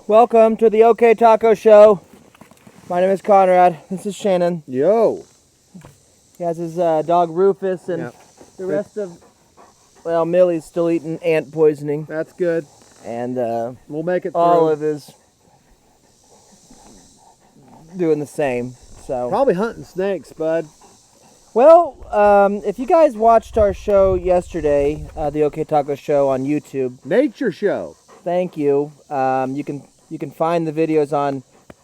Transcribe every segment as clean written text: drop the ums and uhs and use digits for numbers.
Welcome to the OK Taco Show. My name is Conrad. This is Shannon. Yo. He has his dog Rufus and the rest of, well, Millie's still eating ant poisoning. That's good. And we'll make it through. Olive is doing the same. So probably hunting snakes, bud. Well, if you guys watched our show yesterday, the OK Taco Show on YouTube. Nature Show. Thank you. You can find the videos on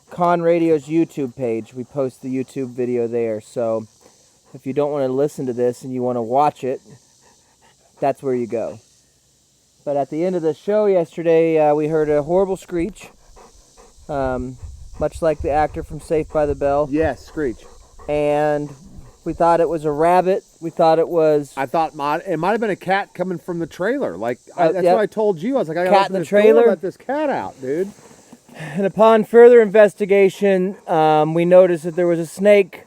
Con Radio's YouTube page. We post the YouTube video there. So if you don't want to listen to this and you want to watch it, that's where you go. But at the end of the show yesterday, we heard a horrible screech. Much like the actor from Saved by the Bell. Yes, screech. And we thought it was a rabbit. We thought it was... I thought it might have been a cat coming from the trailer. That's what I told you. I was like, I gotta cat open in the this trailer. door, let this cat out, dude. And upon further investigation, we noticed that there was a snake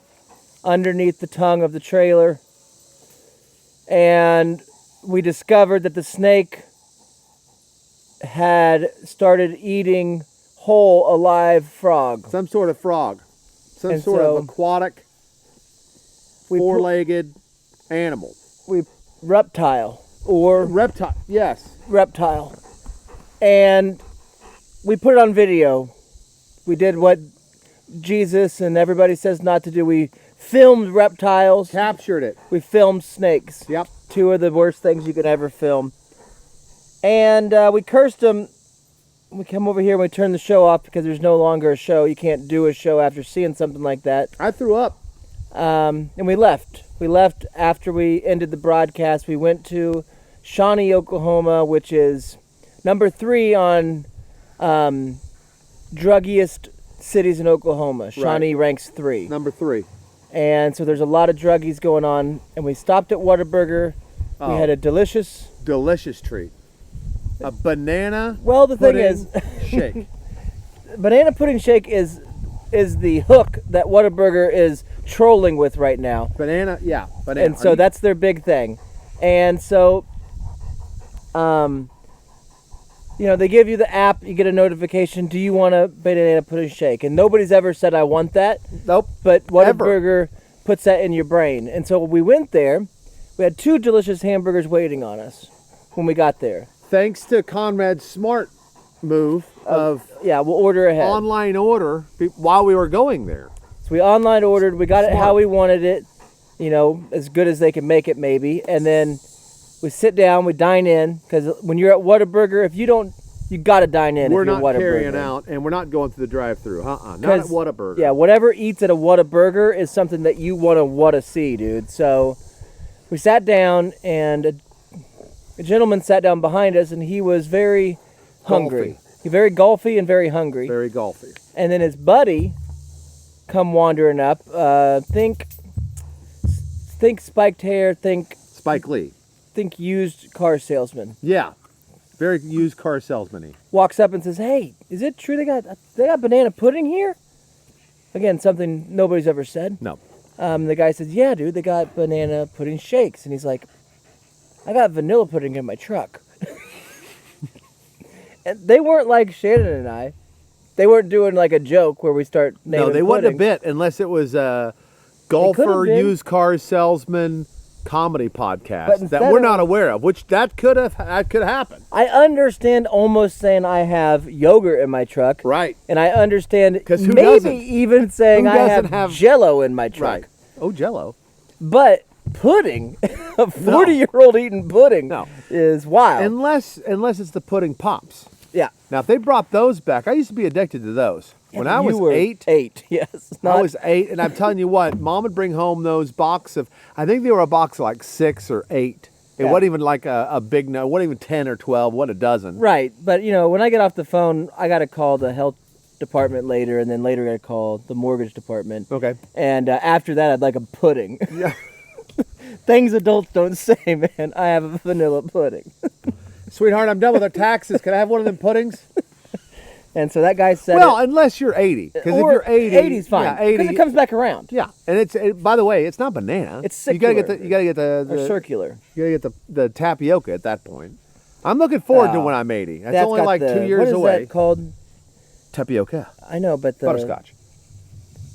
underneath the tongue of the trailer. And we discovered that the snake had started eating whole, alive frog. Some sort of frog. Some sort of aquatic, four-legged animal. Reptile. Or... Reptile, yes. Reptile. And... we put it on video. We did what Jesus and everybody says not to do. We filmed reptiles. Captured it. We filmed snakes. Yep. Two of the worst things you could ever film. And we cursed them. We come over here and we turn the show off because there's no longer a show. You can't do a show after seeing something like that. I threw up. And we left. We left after we ended the broadcast. We went to Shawnee, Oklahoma, which is number 3 on... druggiest cities in Oklahoma. Shawnee ranks 3. Number 3. And so there's a lot of druggies going on. And we stopped at Whataburger. We had a delicious treat. A banana the thing is shake. Banana pudding shake is the hook that Whataburger is trolling with right now. Banana. And so that's their big thing. And so they give you the app, you get a notification, do you want a banana pudding shake? And nobody's ever said, I want that. Nope. But Whataburger puts that in your brain. And so we went there. We had 2 delicious hamburgers waiting on us when we got there. Thanks to Conrad's smart move of... we'll order ahead. Online order while we were going there. So we online ordered. We got it how we wanted it. As good as they could make it maybe. And then... we sit down, we dine in, because when you're at Whataburger, if you don't, you got to dine in. We're if you're not Whataburger. carrying out, and we're not going through the drive-thru. Not at Whataburger. Yeah, whatever eats at a Whataburger is something that you want to see, dude. So we sat down, and a gentleman sat down behind us, and he was very hungry. Very golfy and very hungry. Very golfy. And then his buddy come wandering up. Think spiked hair. Think Spike Lee. Think used car salesman. Yeah, very used car salesman-y. Walks up and says, "Hey, is it true they got banana pudding here?" Again, something nobody's ever said. No. The guy says, "Yeah, dude, they got banana pudding shakes," and he's like, "I got vanilla pudding in my truck." And they weren't like Shannon and I. They weren't doing like a joke where we start naming No, they puddings. wasn't a bit unless it was a golfer, used car salesman comedy podcast that we're not aware of, which that could happen. I understand almost saying I have yogurt in my truck, right? And I understand maybe even saying I have Jell-O in my truck. Right. Oh, Jell-O. But pudding, a 40-year-old eating pudding, is wild. Unless it's the pudding pops. Yeah. Now if they brought those back, I used to be addicted to those. When I was 8, yes. I was 8, and I'm telling you what, Mom would bring home those box of, I think they were a box of like 6 or 8. It wasn't even like a big, no, it wasn't even 10 or 12, what a dozen. Right, but when I get off the phone, I got to call the health department later, and then later I got to call the mortgage department. Okay. And after that, I'd like a pudding. Yeah. Things adults don't say, man. I have a vanilla pudding. Sweetheart, I'm done with our taxes. Can I have one of them puddings? And so that guy said, well, unless you're 80, because if you're 80, 80's fine. Yeah, 80, because it comes back around. Yeah, and by the way, it's not banana. It's circular. You gotta get the circular. You gotta get the tapioca at that point. I'm looking forward to when I'm 80. That's only like 2 years away. What is that called? Tapioca. I know, but the Butterscotch.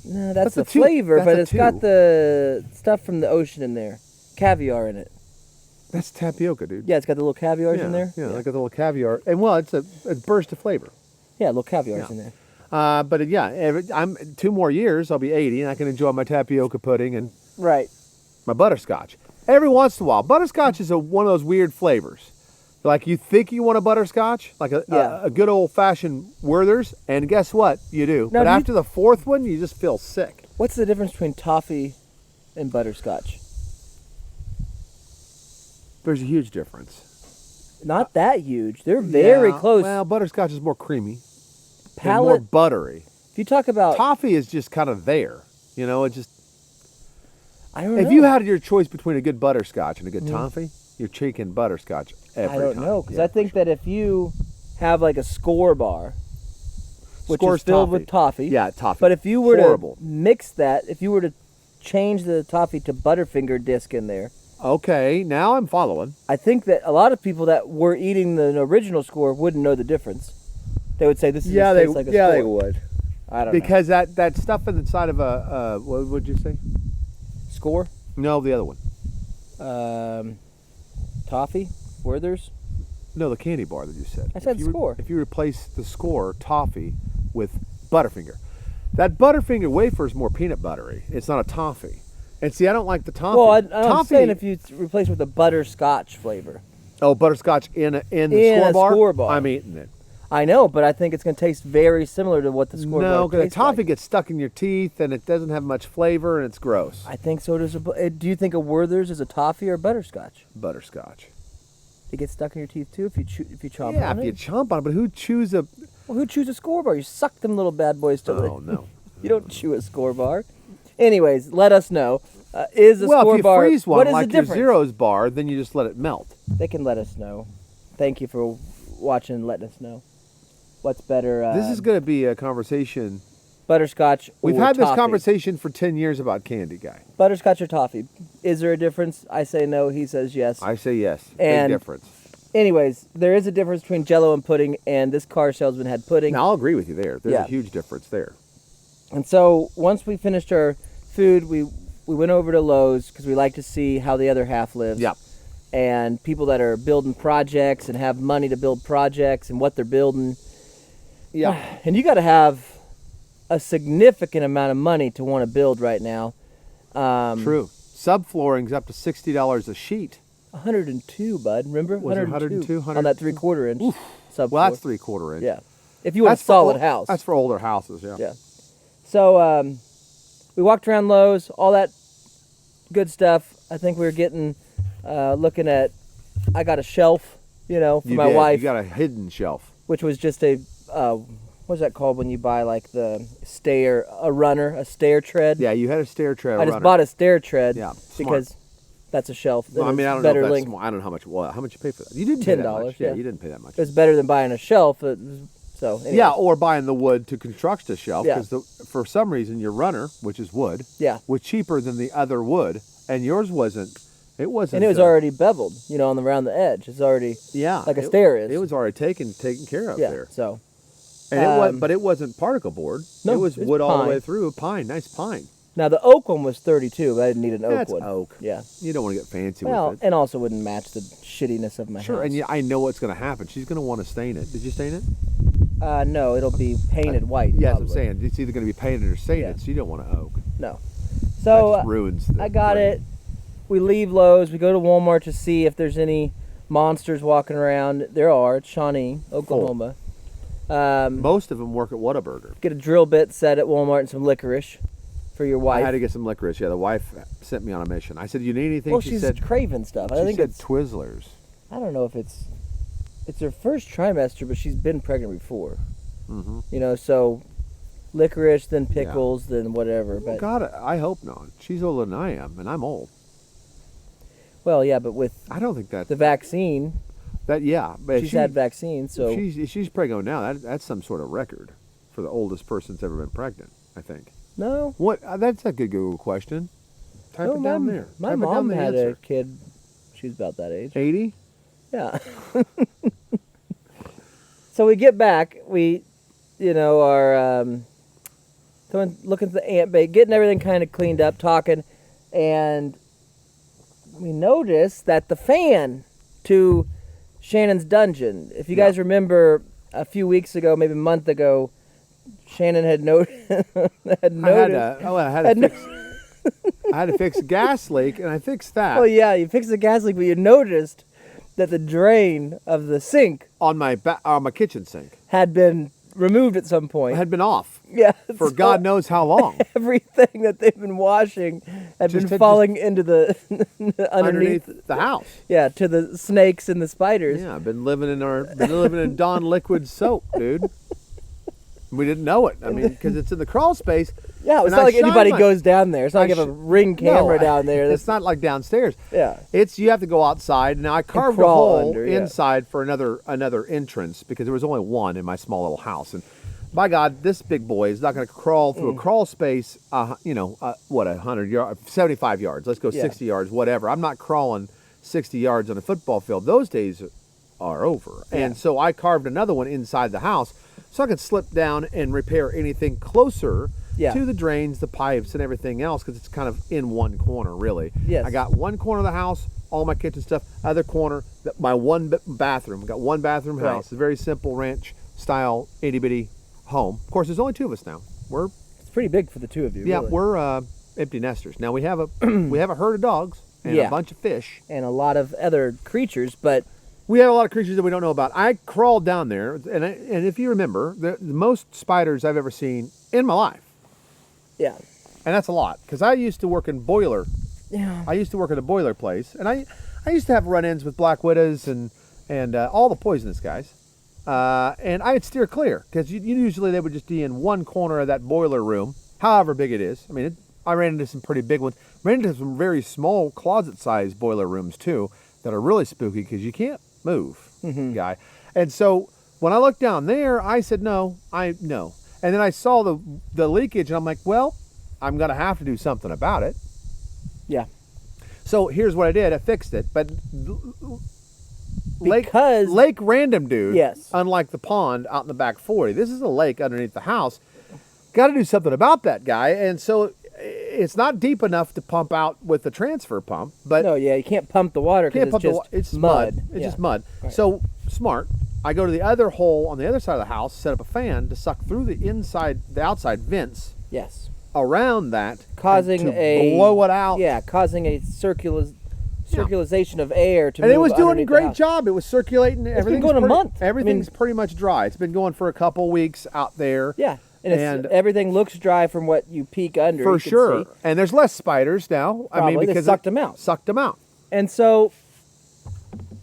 No, That's that's the a two- flavor, that's but a it's got two. the stuff from the ocean in there, caviar in it. That's tapioca, dude. Yeah, it's got the little caviars yeah, in there. Yeah, like a little caviar. And well, it's a burst of flavor. Yeah, little caviars Yeah. in there. But yeah, I'm 2 more years, I'll be 80, and I can enjoy my tapioca pudding and Right. my butterscotch. Every once in a while, butterscotch is one of those weird flavors. Like you think you want a butterscotch, like a good old-fashioned Werther's, and guess what? You do. Now, but do you- after the 4th one, you just feel sick. What's the difference between toffee and butterscotch? There's a huge difference. Not that huge. They're very Yeah, close. Well, butterscotch is more creamy. And more Palate. buttery. If you talk about, Toffee is just kind of there. You know, it just... I don't know. If you had your choice between a good butterscotch and a good toffee, you're taking butterscotch every I don't time. know, because Yeah, I think for sure. that if you have like a score bar, which Score's is filled toffee. with toffee, Yeah, toffee. but if you were Horrible. to mix that, if you were to change the toffee to Butterfinger disc in there, Okay, now I'm following. I think that a lot of people that were eating the original score wouldn't know the difference. They would say this is tastes like a score. would. I don't Because that stuff inside of a what would you say? know. Score, No, the other one. toffee, Werther's. No, the candy bar that you said. I said Score. If you replace the Score toffee with Butterfinger, that Butterfinger wafer is more peanut buttery. It's not a toffee. And see, I don't like the toffee. Well, I'm toffee, saying if you replace with a butterscotch flavor. oh, butterscotch in the In Score a bar. Score bar. I'm eating it. I know, but I think it's going to taste very similar to what the score No, bar because the tastes toffee like. gets stuck in your teeth and it doesn't have much flavor and it's gross. I think so does do you think a Werther's is a toffee or butterscotch? Butterscotch. It gets stuck in your teeth too if you chomp Yeah, on if you it. chomp on it, but who chews a? Well, who chews a score bar? You suck them little bad boys to Oh no. You don't chew a score bar. Anyways, let us know. Is a Well, score if you bar? freeze one what is like the your difference? Zero's bar, then you just let it melt. They can let us know. Thank you for watching and letting us know. What's better? This is going to be a conversation. Butterscotch. We've or had this toffee? conversation for 10 years about candy, guy. Butterscotch or toffee? Is there a difference? I say no. He says yes. I say yes. And- Big difference. Anyways, there is a difference between Jell-O and pudding, and this car salesman had pudding. Now, I'll agree with you there. There's Yeah. a huge difference there. And so once we finished our food, we went over to Lowe's because we like to see how the other half lives. Yeah. And people that are building projects and have money to build projects and what they're building. Yeah. And you got to have a significant amount of money to want to build right now. True. Subflooring's up to $60 a sheet. 102, bud. Remember? Was it 102? on that 3/4 inch subfloor. Well, that's 3/4 inch. Yeah. If you want a for solid ol- house. That's for older houses, yeah. Yeah. So we walked around Lowe's, all that good stuff. I think we were getting, looking at, I got a shelf, for You my did. wife, You got a hidden shelf. which was just a, what's that called when you buy like the stair, a stair tread? Yeah, you had a stair tread I just runner. bought a stair tread Yeah, smart. because that's a shelf. That Well, I mean, is I don't know better if that's length. small. I don't know how much. Well, how much you pay for that? You didn't pay that $10, much. yeah. You didn't pay that much. It's better than buying a shelf. So anyways. Yeah, or buying the wood to construct the shelf Yeah. because for some reason your runner, which is wood, Yeah. was cheaper than the other wood, and yours wasn't. It wasn't. And it was already beveled, around the edge. It's already yeah, like a stair is. It was already taken care of yeah. there, So and but it wasn't particle board. No, it was it's wood all the pine. way through. Pine, nice pine. now the oak one was 32, but I didn't need an oak That's one. oak. Yeah. You don't want to get fancy Well, with it. and also wouldn't match the shittiness of my Sure, house. and yeah, I know what's going to happen. She's going to want to stain it. Did you stain it? No, it'll be painted white. Yes, probably. I'm saying it's either going to be painted or stained. Yeah. So you don't want to oak. No. That So just ruins. The I got brain. it. We leave Lowe's. We go to Walmart to see if there's any monsters walking around. There are. It's Shawnee, Oklahoma. Most of them work at Whataburger. Get a drill bit set at Walmart and some licorice for your I wife. had to get some licorice. Yeah, the wife sent me on a mission. I said, "You need anything?" well, she she's said, craving stuff. I she think said it's. Twizzlers. I don't know if it's her first trimester, but she's been pregnant before. Mm-hmm. So licorice, then pickles, then whatever. Well, But God, I hope not. She's older than I am, and I'm old. well, yeah, but with I don't think that the vaccine, but she's had vaccine, so if she's pregnant now. That's some sort of record for the oldest person that's ever been pregnant. I think. no. What? That's a good Google question. Type No, it down there. My Type it down mom the had answer. a kid. She was about that age. 80. Yeah. So we get back. are going looking at the ant bait, getting everything kind of cleaned up, talking, and we noticed that the fan to Shannon's dungeon, if you guys remember a few weeks ago, maybe a month ago, Shannon had noticed. I had to fix a gas leak, and I fixed that. Oh yeah, you fixed the gas leak, but you noticed that the drain of the sink on my kitchen sink had been removed at some point. It had been off. Yeah. For God knows how long. Everything that they've been washing had been falling into the underneath the house. Yeah, to the snakes and the spiders. Yeah, I've been living in Dawn liquid soap, dude. We didn't know it. I mean, because it's in the crawl space. Yeah, it's not like anybody goes down there. It's not like you have a Ring camera down there. It's not like downstairs. Yeah. You have to go outside. Now I carved a hole inside for another entrance because there was only one in my small little house. And by God, this big boy is not going to crawl through a crawl space, 100 yards, 75 yards. Let's go 60 yards, whatever. I'm not crawling 60 yards on a football field. Those days are over. Yeah. And so I carved another one inside the house so I could slip down and repair anything closer to the drains, the pipes, and everything else because it's kind of in one corner, really. Yes. I got one corner of the house, all my kitchen stuff. Other corner, my one bathroom. I got one bathroom house. It's a very simple ranch-style, itty-bitty home. Of course, there's only two of us now. It's pretty big for the two of you. Yeah, really. We're empty nesters. Now we have a herd of dogs and a bunch of fish and a lot of other creatures, but we have a lot of creatures that we don't know about. I crawled down there, and if you remember, the most spiders I've ever seen in my life. Yeah, and that's a lot because I used to work in boiler. Yeah, I used to work at a boiler place, and I used to have run-ins with black widows and all the poisonous guys. And I'd steer clear because usually they would just be in one corner of that boiler room, however big it is. I mean, I ran into some pretty big ones. Ran into some very small closet-sized boiler rooms too that are really spooky because you can't move, guy. And so when I looked down there, I said no. And then I saw the leakage, and I'm like, well, I'm gonna have to do something about it. Yeah. So here's what I did. I fixed it, but. Because Lake Random, dude. Yes. Unlike the pond out in the back 40, this is a lake underneath the house. Got to do something about that, guy. And so it's not deep enough to pump out with the transfer pump. But no, you can't pump the water because it's mud. It's just mud. Right. So smart. I go to the other hole on the other side of the house, set up a fan to suck through the outside vents. Yes. Around that, causing blow it out. Yeah, causing a circulation of air to and move it was doing a great house. job. It was circulating. It's been going a month. Everything's pretty much dry. It's been going for a couple weeks out there. Yeah, and everything looks dry from what you peek under. For sure. And there's less spiders now. Probably. I mean, because they sucked them out. Sucked them out. And so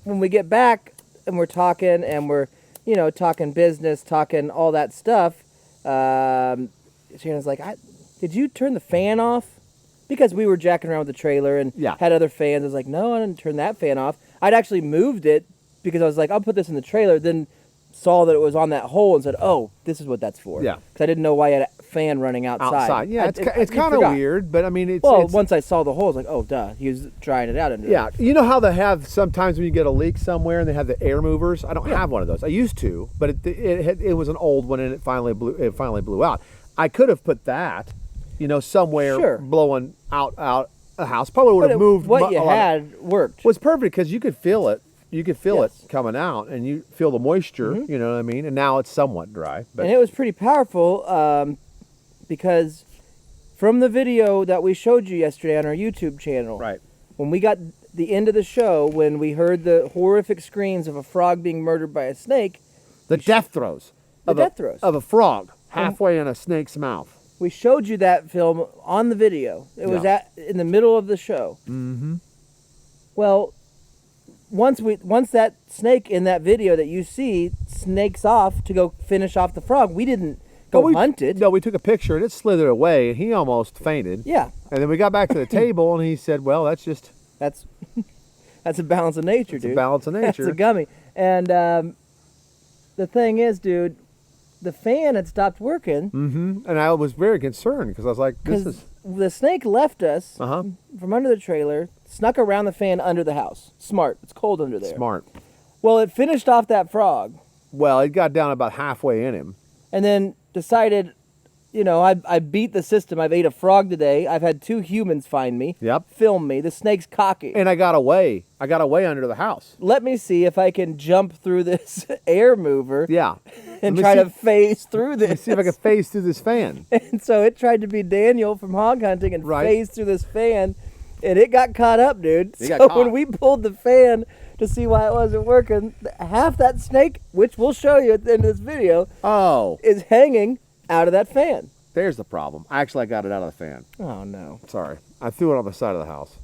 when we get back and we're talking and we're talking business, talking all that stuff, Shannon's like, "Did you turn the fan off?" Because we were jacking around with the trailer and had other fans. I was like, no, I didn't turn that fan off. I'd actually moved it because I was like, I'll put this in the trailer. Then saw that it was on that hole and said, oh, this is what that's for. Yeah. Because I didn't know why you had a fan running outside. Yeah, it's kind of weird, but I mean, it's... once I saw the hole, I was like, oh, duh. He was drying it out. Yeah. You know how they have sometimes when you get a leak somewhere and they have the air movers? I don't have one of those. I used to, but it was an old one and it finally blew out. I could have put that... somewhere blowing out a house. Probably would have moved. What you had worked. Was perfect because you could feel it. You could feel it coming out, and you feel the moisture. You know what I mean? And now it's somewhat dry. But. And it was pretty powerful because from the video that we showed you yesterday on our YouTube channel, right? When we got the end of the show, when we heard the horrific screams of a frog being murdered by a snake, the death throes of a frog halfway in a snake's mouth. We showed you that film on the video. It was in the middle of the show. Mm-hmm. Well, once that snake in that video that you see snakes off to go finish off the frog, we didn't go hunt it. No, we took a picture and it slithered away, and he almost fainted. Yeah. And then we got back to the table, and he said, "Well, that's a balance of nature, dude. It's a balance of nature. That's a gummy." And the thing is, dude. The fan had stopped working. Mm-hmm. And I was very concerned because I was like, the snake left us from under the trailer, snuck around the fan under the house. Smart. It's cold under there. Smart. Well, it finished off that frog. Well, it got down about halfway in him. and then decided, I beat the system. I've ate a frog today. I've had 2 humans find me. Yep. Film me. The snake's cocky. And I got away. I got away under the house. Let me see if I can jump through this air mover. Yeah. And try to phase through this. Let me see if I can phase through this fan. And so it tried to be Daniel from hog hunting and Right. phase through this fan, and it got caught up, dude. It got So caught. when we pulled the fan to see why it wasn't working, half that snake, which we'll show you at the end of this video, Oh, is hanging out of that fan. there's the problem. Actually, I got it out of the fan. Oh no. Sorry. I threw it on the side of the house.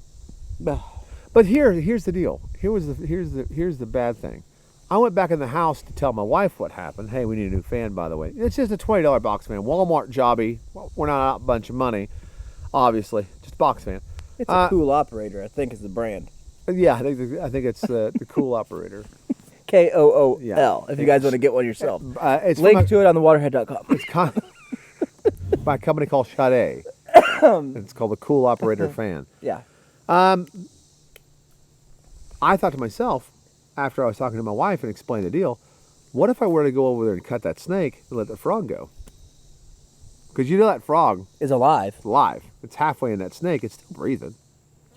But here's the deal. Here's the bad thing. I went back in the house to tell my wife what happened. Hey, we need a new fan, by the way. It's just a $20 box fan. Walmart jobby. We're not out a bunch of money, obviously. Just box fan. It's a cool operator, I think is the brand. Yeah, I think it's the cool operator. KOOL. Yeah. If you guys want to get one yourself. It's Link to it on thewaterhead.com. It's by a company called Sade. It's called the Cool Operator fan. Yeah. I thought to myself, after I was talking to my wife and explained the deal, what if I were to go over there and cut that snake and let the frog go? Because that frog Is alive. is alive. It's halfway in that snake. It's still breathing,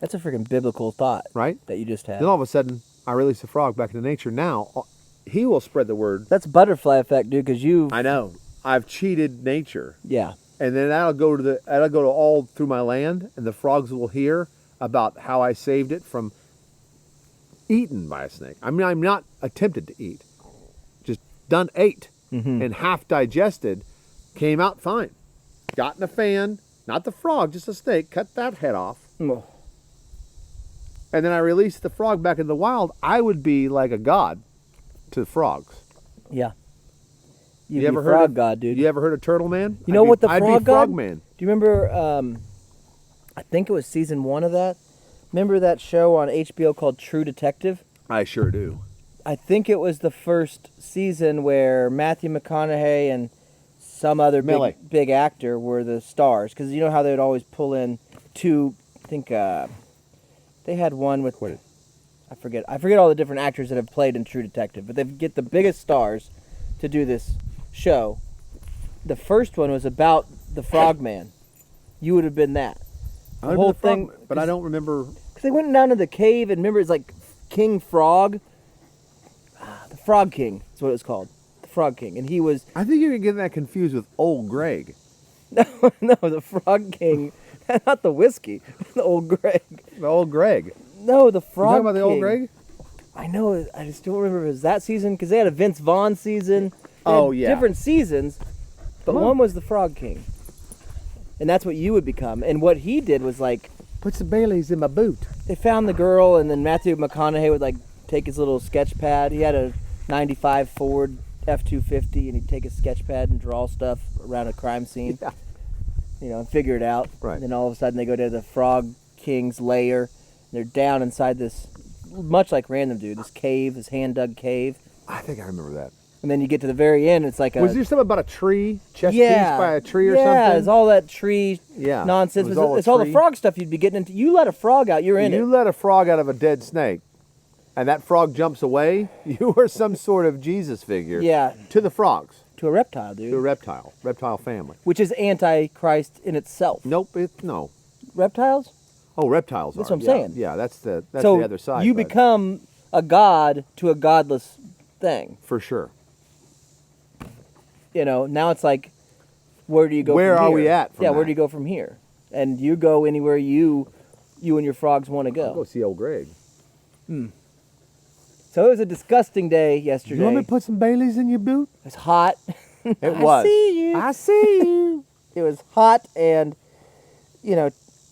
That's a freaking biblical thought right? that you just had. Then all of a sudden, I release the frog back into nature. Now, he will spread the word. That's butterfly effect, dude, because you... I know. I've cheated nature. Yeah. And then that'll go to all through my land, and the frogs will hear about how I saved it from eaten by a snake. I mean, I'm not attempted to eat. Just done ate and half digested, came out fine. Got in a fan, not the frog, just a snake, cut that head off. Oh. And then I released the frog back in the wild. I would be like a god to frogs. Yeah. You You'd ever be heard frog of- god, dude. You ever heard of Turtle Man? You know what the I'd frog be Frog god? Man. Do you remember, I think it was season 1 of that? Remember that show on HBO called True Detective? I sure do. I think it was the first season where Matthew McConaughey and some other Millie. big actor were the stars. Because you know how they would always pull in 2, I think they had one with, I forget all the different actors that have played in True Detective, but they get the biggest stars to do this show. The first one was about the Frogman. You would have been that. The whole thing, but I don't remember. because they went down to the cave and remember it's like King Frog. The Frog King is what it was called. The Frog King. And he was, I think you're getting that confused with Old Greg. no, the Frog King. Not the whiskey. The old Greg. The Old Greg. No, the You Frog talking about the Old King. Greg? I know, I just don't remember if it was that season because they had a Vince Vaughn season. They Oh, had yeah. different seasons, but Come on. one was the Frog King. And that's what you would become. And what he did was like, Put some Baileys in my boot. they found the girl, and then Matthew McConaughey would like take his little sketch pad. He had a 95 Ford F-250, and he'd take his sketch pad and draw stuff around a crime scene. Yeah. And figure it out. Right. And then all of a sudden they go to the Frog King's lair. They're down inside this, much like Random Dude, this cave, this hand-dug cave. I think I remember that. And then you get to the very end, it's like a... Was there something about a tree? Chest piece by a tree or something? Yeah, it's all that tree Yeah. nonsense. It was It's all all a the tree. frog stuff you'd be getting into. You let a frog out, you're in You it. let a frog out of a dead snake, and that frog jumps away, you are some sort of Jesus figure Yeah, to the frogs, to a reptile, dude. to a reptile family. Which is anti-Christ in itself. Nope, no. Reptiles? Oh, reptiles That's are. what I'm Yeah, saying. Yeah, that's the So other side. you but become a god to a godless thing. for sure. Now it's like, where do you go Where from are here? we at from Yeah, where that? do you go from here? And you go anywhere you and your frogs want to I'll go go. see old Greg. So it was a disgusting day yesterday. You want me to put some Baileys in your boot? It was hot. It was. see you. I see you. It was hot and,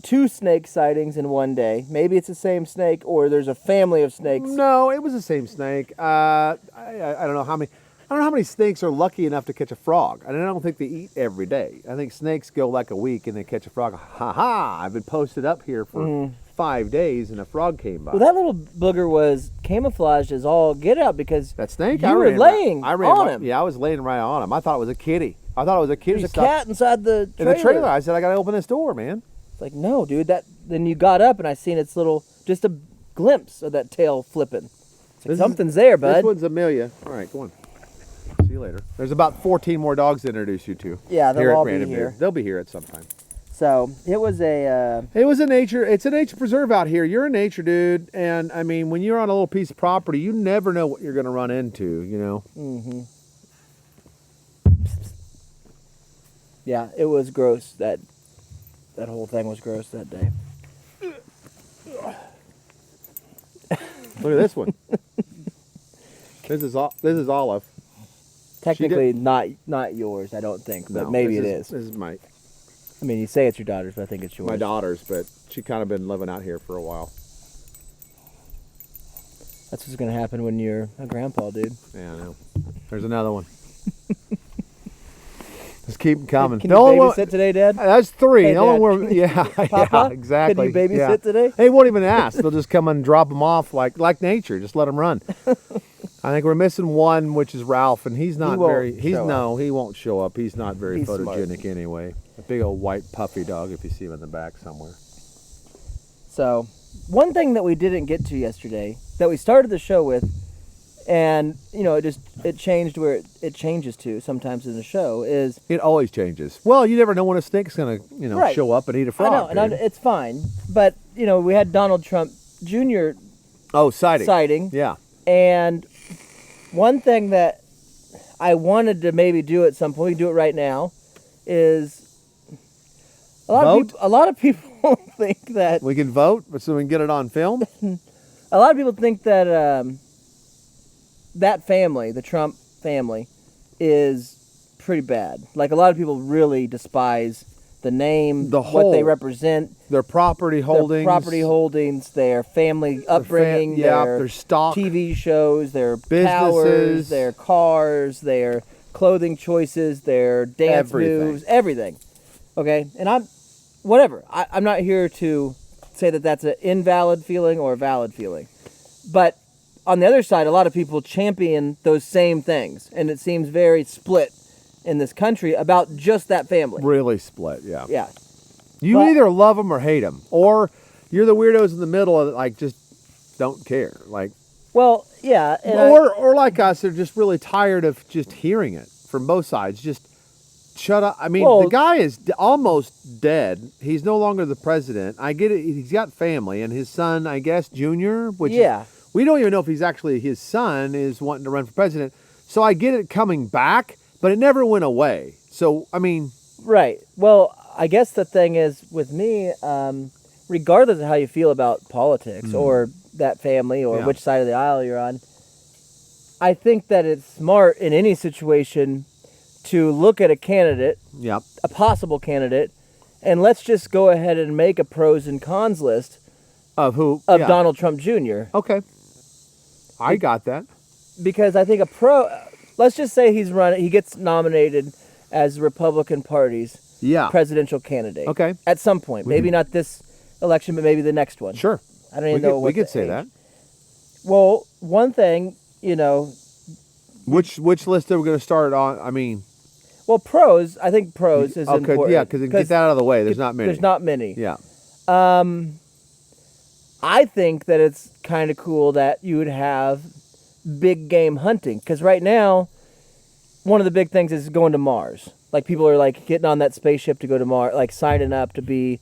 2 snake sightings in one day. Maybe it's the same snake or there's a family of snakes. No, it was the same snake. I don't know how many. I don't know how many snakes are lucky enough to catch a frog. And I don't think they eat every day. I think snakes go like a week and they catch a frog. Ha ha! I've been posted up here for 5 days and a frog came by. Well, that little booger was camouflaged as all get out because That snake? you I were ran laying I ran on right- him. Yeah, I was laying right on him. I thought it was a kitty. I thought it was a kitty. There's a stuck cat inside the in trailer. the trailer. I said, I got to open this door, man. It's like, no, dude. Then you got up and I seen its little, just a glimpse of that tail flipping. It's like, This is- something's there, bud. This one's Amelia. All right, go on. See you later. There's about 14 more dogs to introduce you to. Yeah, they'll here at all be Random here. Beard. They'll be here at some time. So it was It's a nature preserve out here. You're in nature, dude. And I mean, when you're on a little piece of property, you never know what you're going to run into, you know? Mm-hmm. Yeah, it was gross. That whole thing was gross that day. Look at this one. This is Olive. Technically not yours, I don't think, but No, maybe it is. This is my I mean, you say it's your daughter's, but I think it's yours. my daughter's, but she kind of been living out here for a while. That's what's gonna happen when you're a grandpa, dude. Yeah, I know. There's another one. Just keep them coming. Can you babysit today, Dad? That's 3. Hey, the only Dad, one, yeah, Papa, yeah, exactly. Can you babysit yeah. today? They won't even ask. They'll just come and drop them off like nature. Just let them run. I think we're missing one, which is Ralph, and he's not he won't show up. He's not very He's photogenic smart. anyway. A big old white puffy dog, if you see him in the back somewhere. So, one thing that we didn't get to yesterday that we started the show with, and you know, it changed where it changes to sometimes in the show is It always changes. Well, you never know when a snake's gonna Right. show up and eat a frog. I know, and it's fine, but you know, we had Donald Trump Jr. sighting. Yeah. And one thing that I wanted to maybe do at some point, we can do it right now, is a lot of people think that We can vote so we can get it on film. a lot of people think that that family, the Trump family, is pretty bad. Like a lot of people really despise the name, what they represent, Their property holdings, their family upbringing, their stock, TV shows, their businesses, powers, their cars, their clothing choices, their dance moves, everything. Okay, and I'm not here to say that that's an invalid feeling or a valid feeling, but on the other side, a lot of people champion those same things, and it seems very split in this country about just that family. Really split, yeah. Yeah. You either love them or hate them, or you're the weirdos in the middle that like just don't care. Like, well, yeah, and or like us, they're just really tired of just hearing it from both sides. Just shut up. I mean, the guy is almost dead. He's no longer the president. I get it. He's got family, and his son, I guess, Junior, which we don't even know if he's actually his son is wanting to run for president. So I get it coming back, but it never went away. So, I mean... Right. Well, I guess the thing is, with me, regardless of how you feel about politics or that family or which side of the aisle you're on, I think that it's smart in any situation to look at a candidate, a possible candidate, and let's just go ahead and make a pros and cons list of Donald Trump Jr. Okay. I got that. Because I think let's just say he gets nominated as the Republican Party's presidential candidate. Okay. At some point. Maybe not this election, but maybe the next one. Sure. I don't even know what we could say that. Well, one thing, you know... Which list are we going to start on? I mean... Well, pros. I think pros is important. Yeah, because get that out of the way. There's not many. There's not many. Yeah. I think that it's kind of cool that you would have big game hunting. Because right now, one of the big things is going to Mars. Like, people are, like, getting on that spaceship to go to Mars, like, signing up to be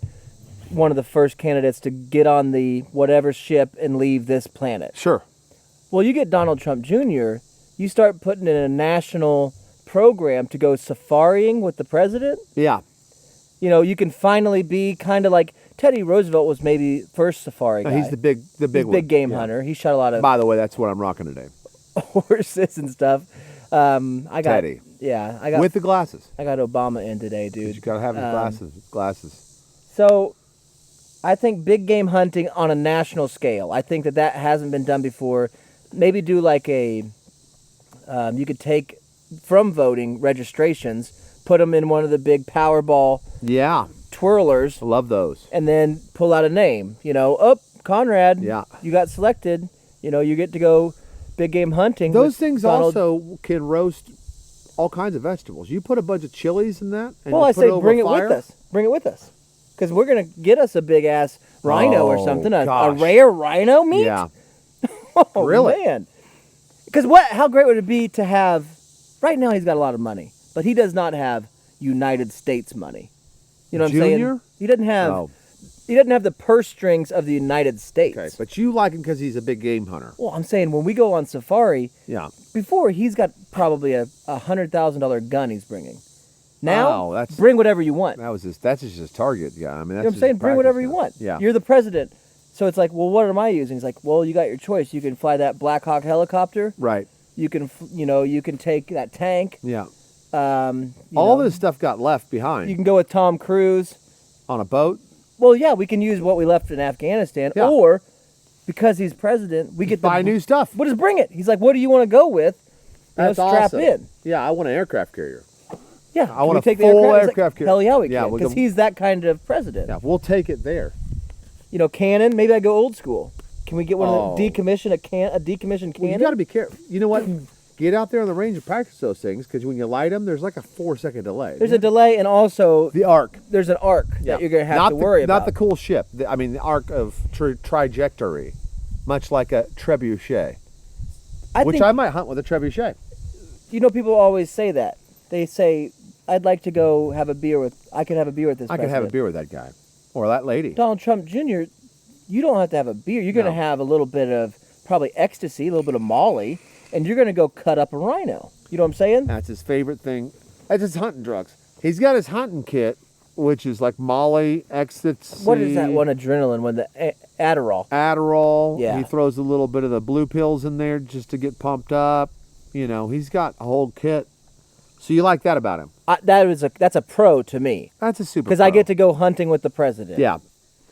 one of the first candidates to get on the whatever ship and leave this planet. Sure. Well, you get Donald Trump Jr., you start putting in a national program to go safaring with the president. Yeah. You know, you can finally be kind of like Teddy Roosevelt was maybe first safari guy. He's the big game hunter. He shot a lot of... By the way, that's what I'm rocking today. Horses and stuff. I got Teddy. Yeah, I got with the glasses. I got Obama in today, dude. You gotta have his glasses. So, I think big game hunting on a national scale. I think that hasn't been done before. Maybe do like a... you could take from voting registrations, put them in one of the big Powerball twirlers. I love those. And then pull out a name. You know, Conrad, you got selected. You know, you get to go big game hunting. Those things also can roast all kinds of vegetables. You put a bunch of chilies in that. And I say bring it with us. Bring it with us. Because we're going to get us a big ass rhino or something. A rare rhino meat? Yeah. Oh, really? Man. Because how great would it be to have... Right now, he's got a lot of money, but he does not have United States money. You know what I'm Junior? saying? He doesn't have. Oh. He doesn't have the purse strings of the United States. Okay, but you like him because he's a big game hunter. Well, I'm saying when we go on safari, Yeah. before he's got probably a $100,000 gun he's bringing. Now, Wow, bring whatever you want. That's just his target. Yeah, I mean, that's You know what I'm just saying? Bring whatever you practice want. now. Yeah. You're the president. So it's like, well, what am I using? He's like, well, you got your choice. You can fly that Black Hawk helicopter. Right. You can, you can take that tank. Yeah. You All know, this stuff got left behind. You can go with Tom Cruise. On a boat. Well, yeah, we can use what we left in Afghanistan, Yeah. or because he's president, we get buy new stuff. We'll just bring it. He's like, what do you want to go with? That's strap awesome. in. Yeah, I want an aircraft carrier. Yeah, I want we a take full the aircraft aircraft carrier. Hell yeah, we Yeah, can, we'll because go- he's that kind of president. Yeah, we'll take it there. You know, cannon. Maybe I go old school. Can we get one Oh. of the decommissioned a decommissioned Well, cannon? you got to be careful. You know what? Get out there on the range and practice those things, because when you light them, there's like a 4-second delay. There's a delay, and also The arc. there's an arc that you're going to have to worry about. Not the cool ship. The arc of trajectory, much like a trebuchet, which I might hunt with a trebuchet. You know, people always say that. They say, "I'd like to go have a beer with. I could have a beer with this. I could have a beer with that guy or that lady." Donald Trump Jr. You don't have to have a beer. You're going to have a little bit of probably ecstasy, a little bit of Molly, and you're going to go cut up a rhino. You know what I'm saying? That's his favorite thing. That's his hunting drugs. He's got his hunting kit, which is like Molly, ecstasy. What is that one? Adrenaline one? The Adderall. Adderall. Yeah. He throws a little bit of the blue pills in there just to get pumped up. You know, he's got a whole kit. So you like that about him? That's a pro to me. That's a super. Because I get to go hunting with the president. Yeah,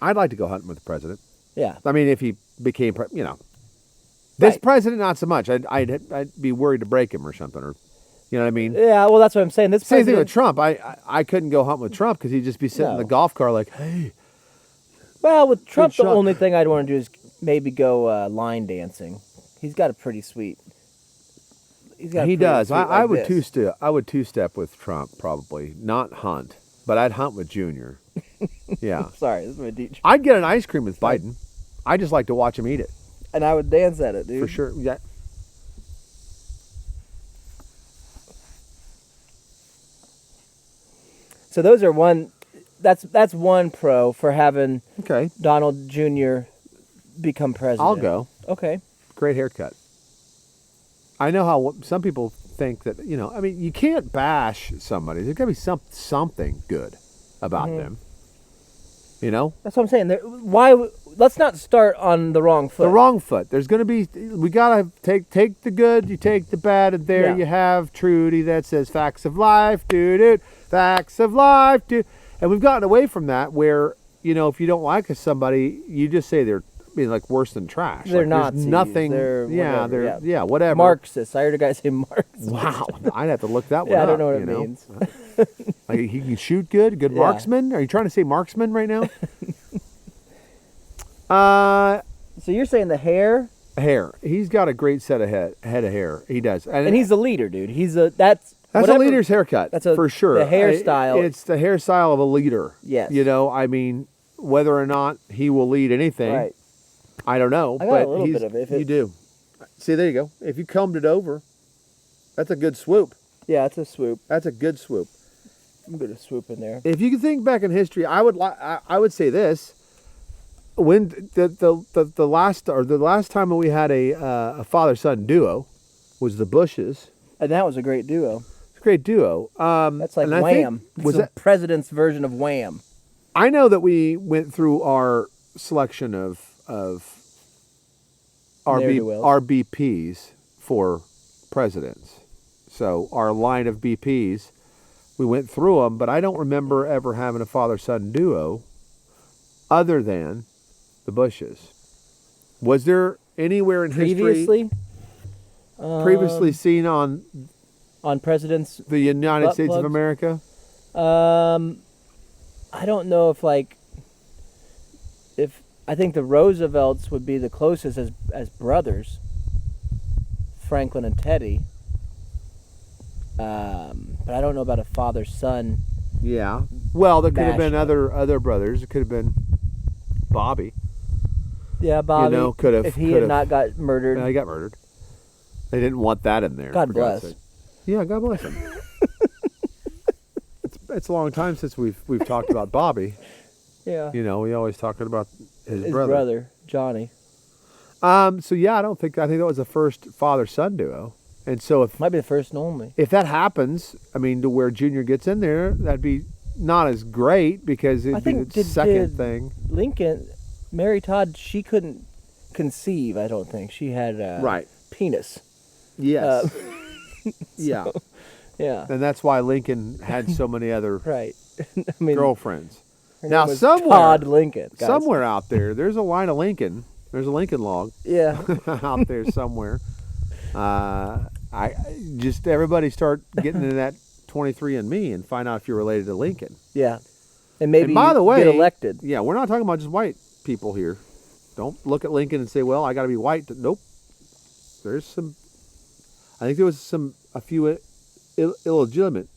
I'd like to go hunting with the president. Yeah. I mean, if he became, this Right. president, not so much. I'd be worried to break him or something, or, you know what I mean? Yeah. Well, that's what I'm saying. This Same thing president. with Trump. I couldn't go hunt with Trump because he'd just be sitting in the No. golf car like, hey. Well, with Trump, the shot. only thing I'd want to do is maybe go line dancing. He's got a pretty sweet. He does. I would two-step. I would two-step with Trump probably, not hunt, but I'd hunt with Junior. Yeah. Sorry, this is my deep. I'd get an ice cream with Biden. I just like to watch him eat it. And I would dance at it, dude. For sure. Yeah. So those are one. That's one pro for having Okay. Donald Jr. become president. I'll go. Okay. Great haircut. I know how some people think that, I mean, you can't bash somebody. There's got to be something good about them. You know? That's what I'm saying. Let's not start on the wrong foot. The wrong foot. There's going to be, we got to take the good, you take the bad, and there Yeah. you have Trudy that says facts of life, dude, facts of life, dude. And we've gotten away from that where, if you don't like somebody, you just say they're like worse than trash. They're like, Nazis. There's nothing. They're whatever, whatever. Marxist. I heard a guy say Marxist. Wow, I'd have to look that one Yeah, up. I don't know what it means. Like, he can shoot good Yeah. marksman. Are you trying to say marksman right now? So you're saying the hair, Hair. He's got a great set of head of hair. He does, and he's the leader, dude. That's a whatever- leader's haircut. That's for sure. The hairstyle. It's the hairstyle of a leader. Yes. I mean, whether or not he will lead anything, Right. I don't know. I got but a little bit of it. You do. See, there you go. If you combed it over, that's a good swoop. Yeah, it's a swoop. That's a good swoop. I'm gonna swoop in there. If you can think back in history, I would say this: when the last time that we had a father-son duo was the Bushes. And that was a great duo. It's a great duo. That's like and I think- Wham. was It's that? the president's version of Wham. I know that we went through our selection of Ne'er-do-wells. RBPs for presidents. So our line of BPs, we went through them, but I don't remember ever having a father-son duo other than the Bushes. Was there anywhere in history previously seen on presidents? the United butt States of plugs? America? I don't know if I think the Roosevelts would be the closest as brothers, Franklin and Teddy. But I don't know about a father-son. Yeah. Well, there could have been Mashup. other brothers. It could have been Bobby. Yeah, Bobby. could have. If he had not got murdered. No, he got murdered. They didn't want that in there. God for God's bless. sake. Yeah, God bless him. It's a long time since we've talked about Bobby. Yeah. You know, we always talking about his brother, Johnny. So yeah, I think that was the first father-son duo. And so Might be the first and only. if that happens, I mean, to where Junior gets in there, that'd be not as great because it'd be the second thing. Lincoln, Mary Todd, she couldn't conceive, I don't think. She had a Right. penis. Yes. Yeah. Yeah. And that's why Lincoln had so many other Right. I mean, girlfriends. her Now name was somewhere, Todd Lincoln. Guys. somewhere out there's a line of Lincoln. There's a Lincoln log Yeah. out there somewhere. I just everybody start getting into that 23andMe and find out if you're related to Lincoln. Yeah. And maybe And by the way, get elected. Yeah, we're not talking about just white people here. Don't look at Lincoln and say, "Well, I got to be white." Nope. There's some. I think there was a few illegitimate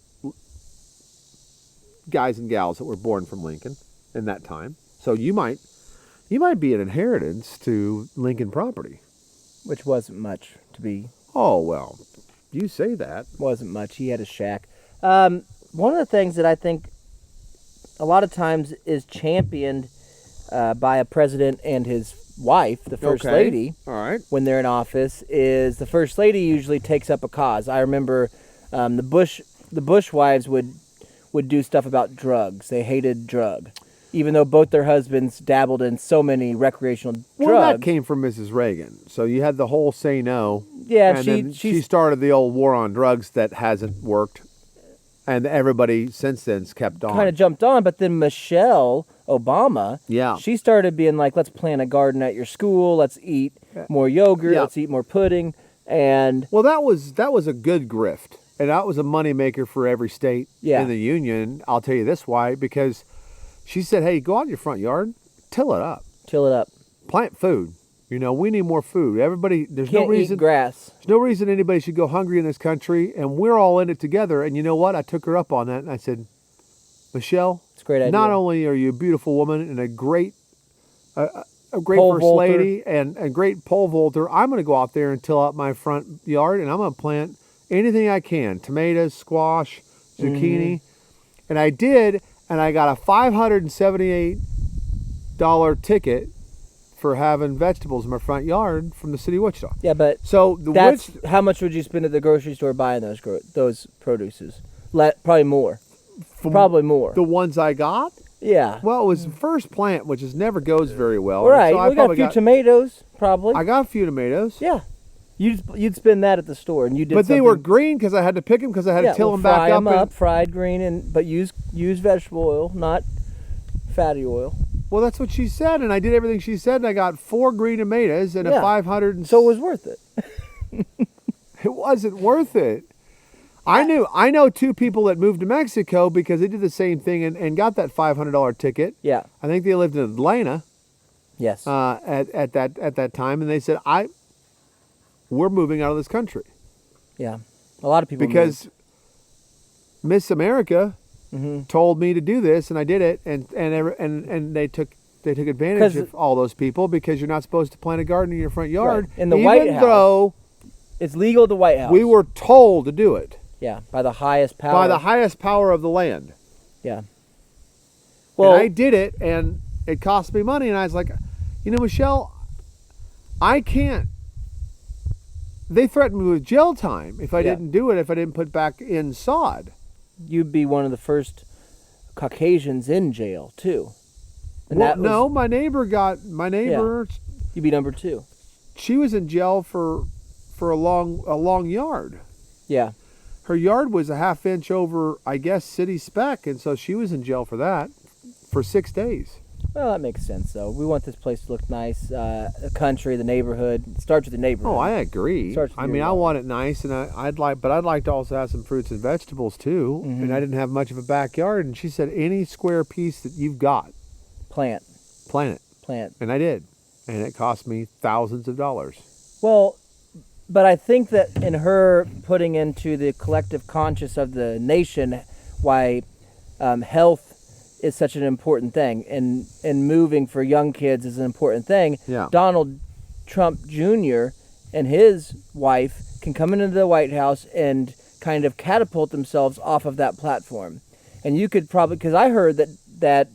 guys and gals that were born from Lincoln in that time. So you might be an inheritance to Lincoln property. Which wasn't much to be. Oh well, you say that. Wasn't much. He had a shack. One of the things that I think a lot of times is championed by a president and his wife, the first lady, All right. when they're in office, is the first lady usually takes up a cause. I remember the Bush wives would do stuff about drugs. They hated drug, even though both their husbands dabbled in so many recreational drugs. Well, that came from Mrs. Reagan. So you had the whole say no. Yeah, and then she started the old war on drugs that hasn't worked. And everybody since then's kept on. Kind of jumped on, but then Michelle Obama, Yeah. she started being like, let's plant a garden at your school, let's eat more yogurt, Yeah. let's eat more pudding, and Well, that was a good grift, and that was a moneymaker for every state Yeah. in the union. I'll tell you this why, because she said, "Hey, go out in your front yard, till it up, chill it up. plant food. You know, we need more food. Everybody, there's Can't no reason eat grass. There's no reason anybody should go hungry in this country, and we're all in it together." And you know what? I took her up on that, and I said, "Michelle, It's a great idea. not only are you a beautiful woman and a great Pole first vaulter. lady and a great pole vaulter, I'm going to go out there and till out my front yard, and I'm going to plant anything I can, tomatoes, squash, zucchini." And I did, and I got a $578 ticket for having vegetables in my front yard from the city of Wichita. Yeah, but So how much would you spend at the grocery store buying those produces? Probably more. Probably more. the ones I got, Yeah. well, it was the first plant, which never goes very well. Right. So I We got a probably few tomatoes, probably. I got a few tomatoes. Yeah. You'd spend that at the store, and you did. But they were something- green because I had to pick them because I had to till them fry back up. them up, fried green, but use vegetable oil, not fatty oil. Well, that's what she said, and I did everything she said, and I got 4 green tomatoes and a Yeah. 500. So it was worth it. It wasn't worth it. I know 2 people that moved to Mexico because they did the same thing and got that $500 ticket. Yeah. I think they lived in Atlanta Yes. at that time, and they said, we're moving out of this country Yeah. A lot of people because Miss America Mm-hmm. told me to do this, and I did it, and they took advantage 'Cause- of all those people because you're not supposed to plant a garden in your front yard. Right. In the even White House. though it's legal at the White House. we were told to do it Yeah, by the highest power. by the highest power of the land. Yeah. Well, Well, and I did it, and it cost me money, and I was like, Michelle, I can't. They threatened me with jail time if I Yeah. didn't do it, if I didn't put back in sod. you'd be one of the first Caucasians in jail too. And Well, that was, no, my neighbor, you'd be number 2. she was in jail for a long yard. Yeah. Her yard was a half inch over, I guess, city spec, and so she was in jail for that for 6 days. Well, that makes sense though. We want this place to look nice. The country, the neighborhood. It starts with the neighborhood. Oh, I agree. Starts with I your mean, I yard. want it nice, and I'd like to also have some fruits and vegetables too. Mm-hmm. And I didn't have much of a backyard, and she said, any square piece that you've got, Plant. plant it, and I did, and it cost me thousands of dollars. Well, but I think that in her putting into the collective conscious of the nation why health is such an important thing, and moving for young kids is an important thing. Yeah. Donald Trump Jr. and his wife can come into the White House and kind of catapult themselves off of that platform. And you could probably, because I heard that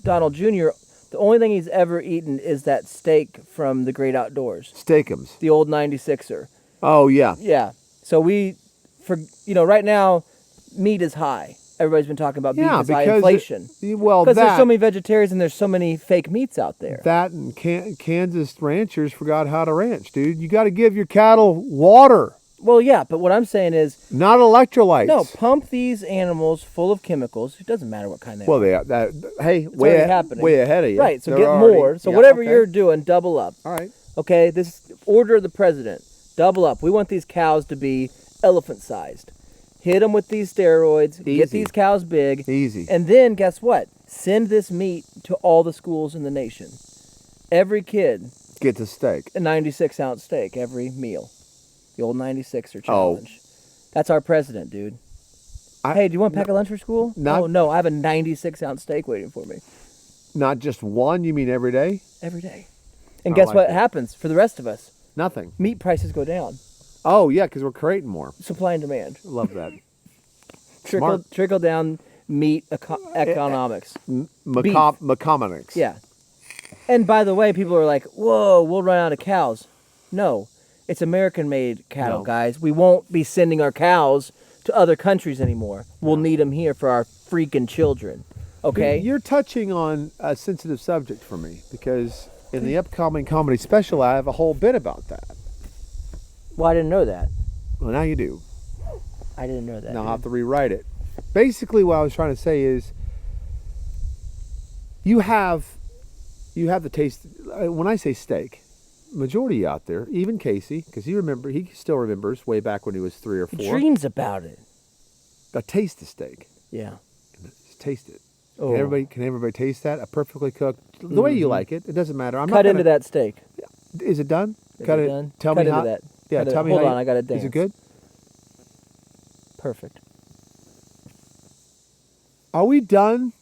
Donald Jr., the only thing he's ever eaten is that steak from the Great Outdoors. Steakums. The old 96er. Oh, yeah. Yeah. So right now, meat is high. Everybody's been talking about beef is high inflation. Because there's so many vegetarians and there's so many fake meats out there. That and Kansas ranchers forgot how to ranch, dude. You got to give your cattle water. Well, yeah, but what I'm saying is... Not electrolytes. No, pump these animals full of chemicals. It doesn't matter what kind they are. Well, way ahead of you. Right, so get more. So whatever you're doing, double up. All right. Okay, this order of the president. Double up. We want these cows to be elephant-sized. Hit them with these steroids. Easy. Get these cows big. Easy. And then, guess what? Send this meat to all the schools in the nation. Every kid gets a steak. A 96-ounce steak every meal. The old 96er challenge. That's our president, dude. Hey, do you want to pack a lunch for school? No, I have a 96-ounce steak waiting for me. Not just one, you mean every day? Every day. And guess what happens for the rest of us? Nothing. Meat prices go down. Oh, yeah, because we're creating more. Supply and demand. Love that. Trickle down meat economics. Meconomics. Yeah. And by the way, people are like, whoa, we'll run out of cows. No. It's American-made cattle, guys. We won't be sending our cows to other countries anymore. We'll need them here for our freaking children. Okay? You're touching on a sensitive subject for me because in the upcoming comedy special, I have a whole bit about that. Well, I didn't know that. Well, now you do. I didn't know that. Now I'll have to rewrite it. Basically, what I was trying to say is you have the taste. When I say steak, majority out there, even Casey, because he still remembers way back when he was 3 or 4. He dreams about it. A taste of steak. Yeah. Just taste it. Oh. Can everybody taste that? A perfectly cooked, the way you like it. It doesn't matter. Cut into that steak. Is it done? Cut it. Done? Tell Cut me into how. That. Yeah, tell me Hold how. on, I got to dance. Is it good? Perfect. Are we done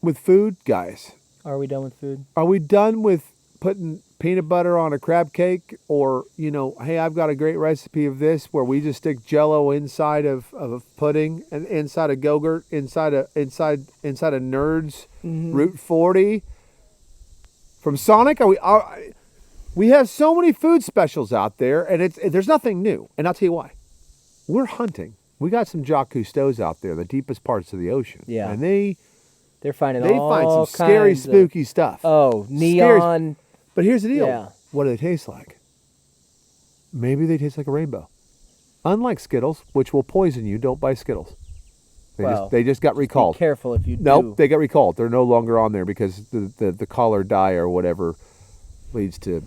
with food, guys? Are we done with food? Are we done with putting peanut butter on a crab cake, or hey, I've got a great recipe of this where we just stick Jello inside of a pudding and inside a Go-Gurt, inside a Nerds Route 40 from Sonic? We have so many food specials out there, and there's nothing new. And I'll tell you why. We're hunting. We got some Jacques Cousteaus out there, the deepest parts of the ocean. Yeah. And they find some scary, spooky stuff. Oh, neon. But here's the deal. Yeah. What do they taste like? Maybe they taste like a rainbow. Unlike Skittles, which will poison you, don't buy Skittles. They just got recalled. Be careful if you do. Nope, they got recalled. They're no longer on there because the color dye or whatever leads to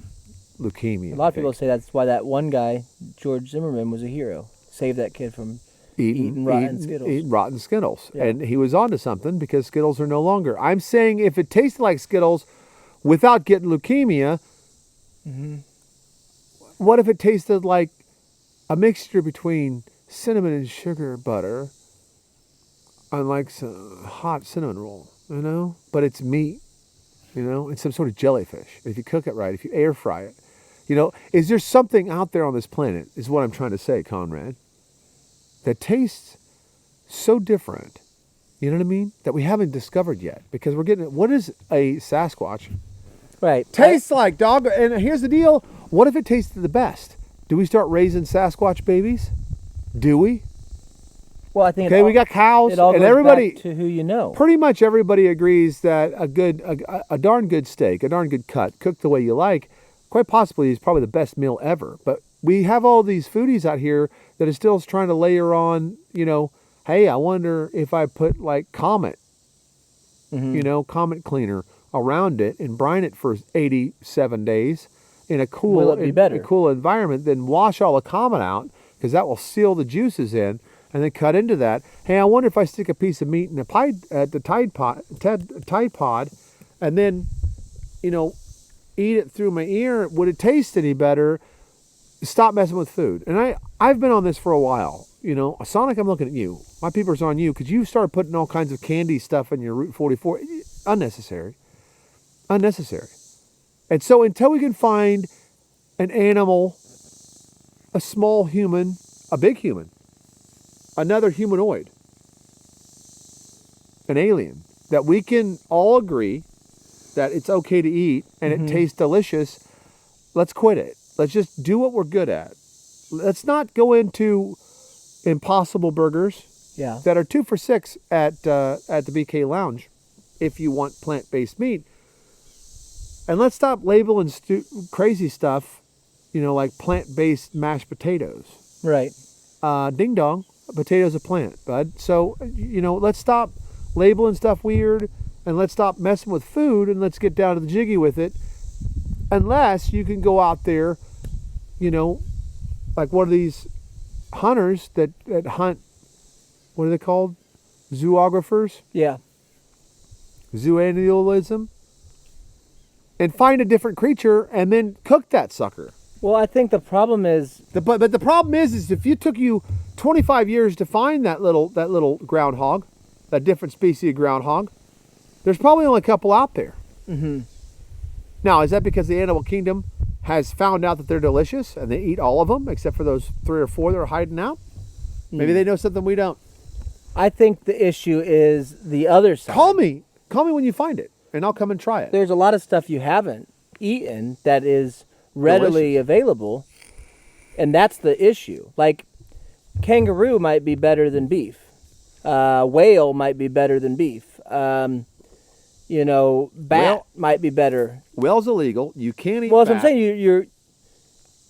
leukemia. A lot of people say that's why that one guy, George Zimmerman, was a hero. Saved that kid from eating rotten Skittles. Eating rotten Skittles. Yeah. And he was onto something because Skittles are no longer. I'm saying if it tasted like Skittles without getting leukemia, what if it tasted like a mixture between cinnamon and sugar butter on like some hot cinnamon roll, But it's meat, It's some sort of jellyfish. If you cook it right, if you air fry it, is there something out there on this planet, is what I'm trying to say, Conrad, that tastes so different, you know what I mean, that we haven't discovered yet? Because we're getting, what is a Sasquatch? Right. Tastes like, dog. And here's the deal. What if it tasted the best? Do we start raising Sasquatch babies? Do we? Well, I think we got cows, it all and goes everybody back to who you know. Pretty much everybody agrees that a darn good steak, a darn good cut, cooked the way you like, quite possibly is probably the best meal ever. But we have all these foodies out here that are still trying to layer on, hey, I wonder if I put like Comet, Comet cleaner around it and brine it for 87 days in a cool environment, then wash all the Comet out because that will seal the juices in, and then cut into that. Hey, I wonder if I stick a piece of meat in the Tide Pod and then, eat it through my ear, would it taste any better? Stop messing with food. And I've been on this for a while. Sonic, I'm looking at you. My peepers on you because you started putting all kinds of candy stuff in your Route 44. Unnecessary. And so until we can find an animal, a small human, a big human, another humanoid, an alien, that we can all agree that it's okay to eat and it tastes delicious, let's quit it. Let's just do what we're good at. Let's not go into Impossible Burgers that are 2 for $6 at the BK Lounge if you want plant-based meat. And let's stop labeling crazy stuff, like plant-based mashed potatoes. Right. Ding dong, a potato's a plant, bud. So, let's stop labeling stuff weird, and let's stop messing with food, and let's get down to the jiggy with it. Unless you can go out there, like one of these hunters that hunt, what are they called? Zoographers? Yeah. Zooannualism. And find a different creature and then cook that sucker. Well, I think the problem is... But the problem is if it took you 25 years to find that little groundhog, that different species of groundhog, there's probably only a couple out there. Mm-hmm. Now, is that because the animal kingdom has found out that they're delicious and they eat all of them except for those 3 or 4 that are hiding out? Maybe they know something we don't. I think the issue is the other side. Call me when you find it, and I'll come and try it. There's a lot of stuff you haven't eaten that is readily available, and that's the issue. Like, kangaroo might be better than beef. Whale might be better than beef. Bat might be better. Whale's illegal. You can't eat Well, that's bat. what I'm saying. You're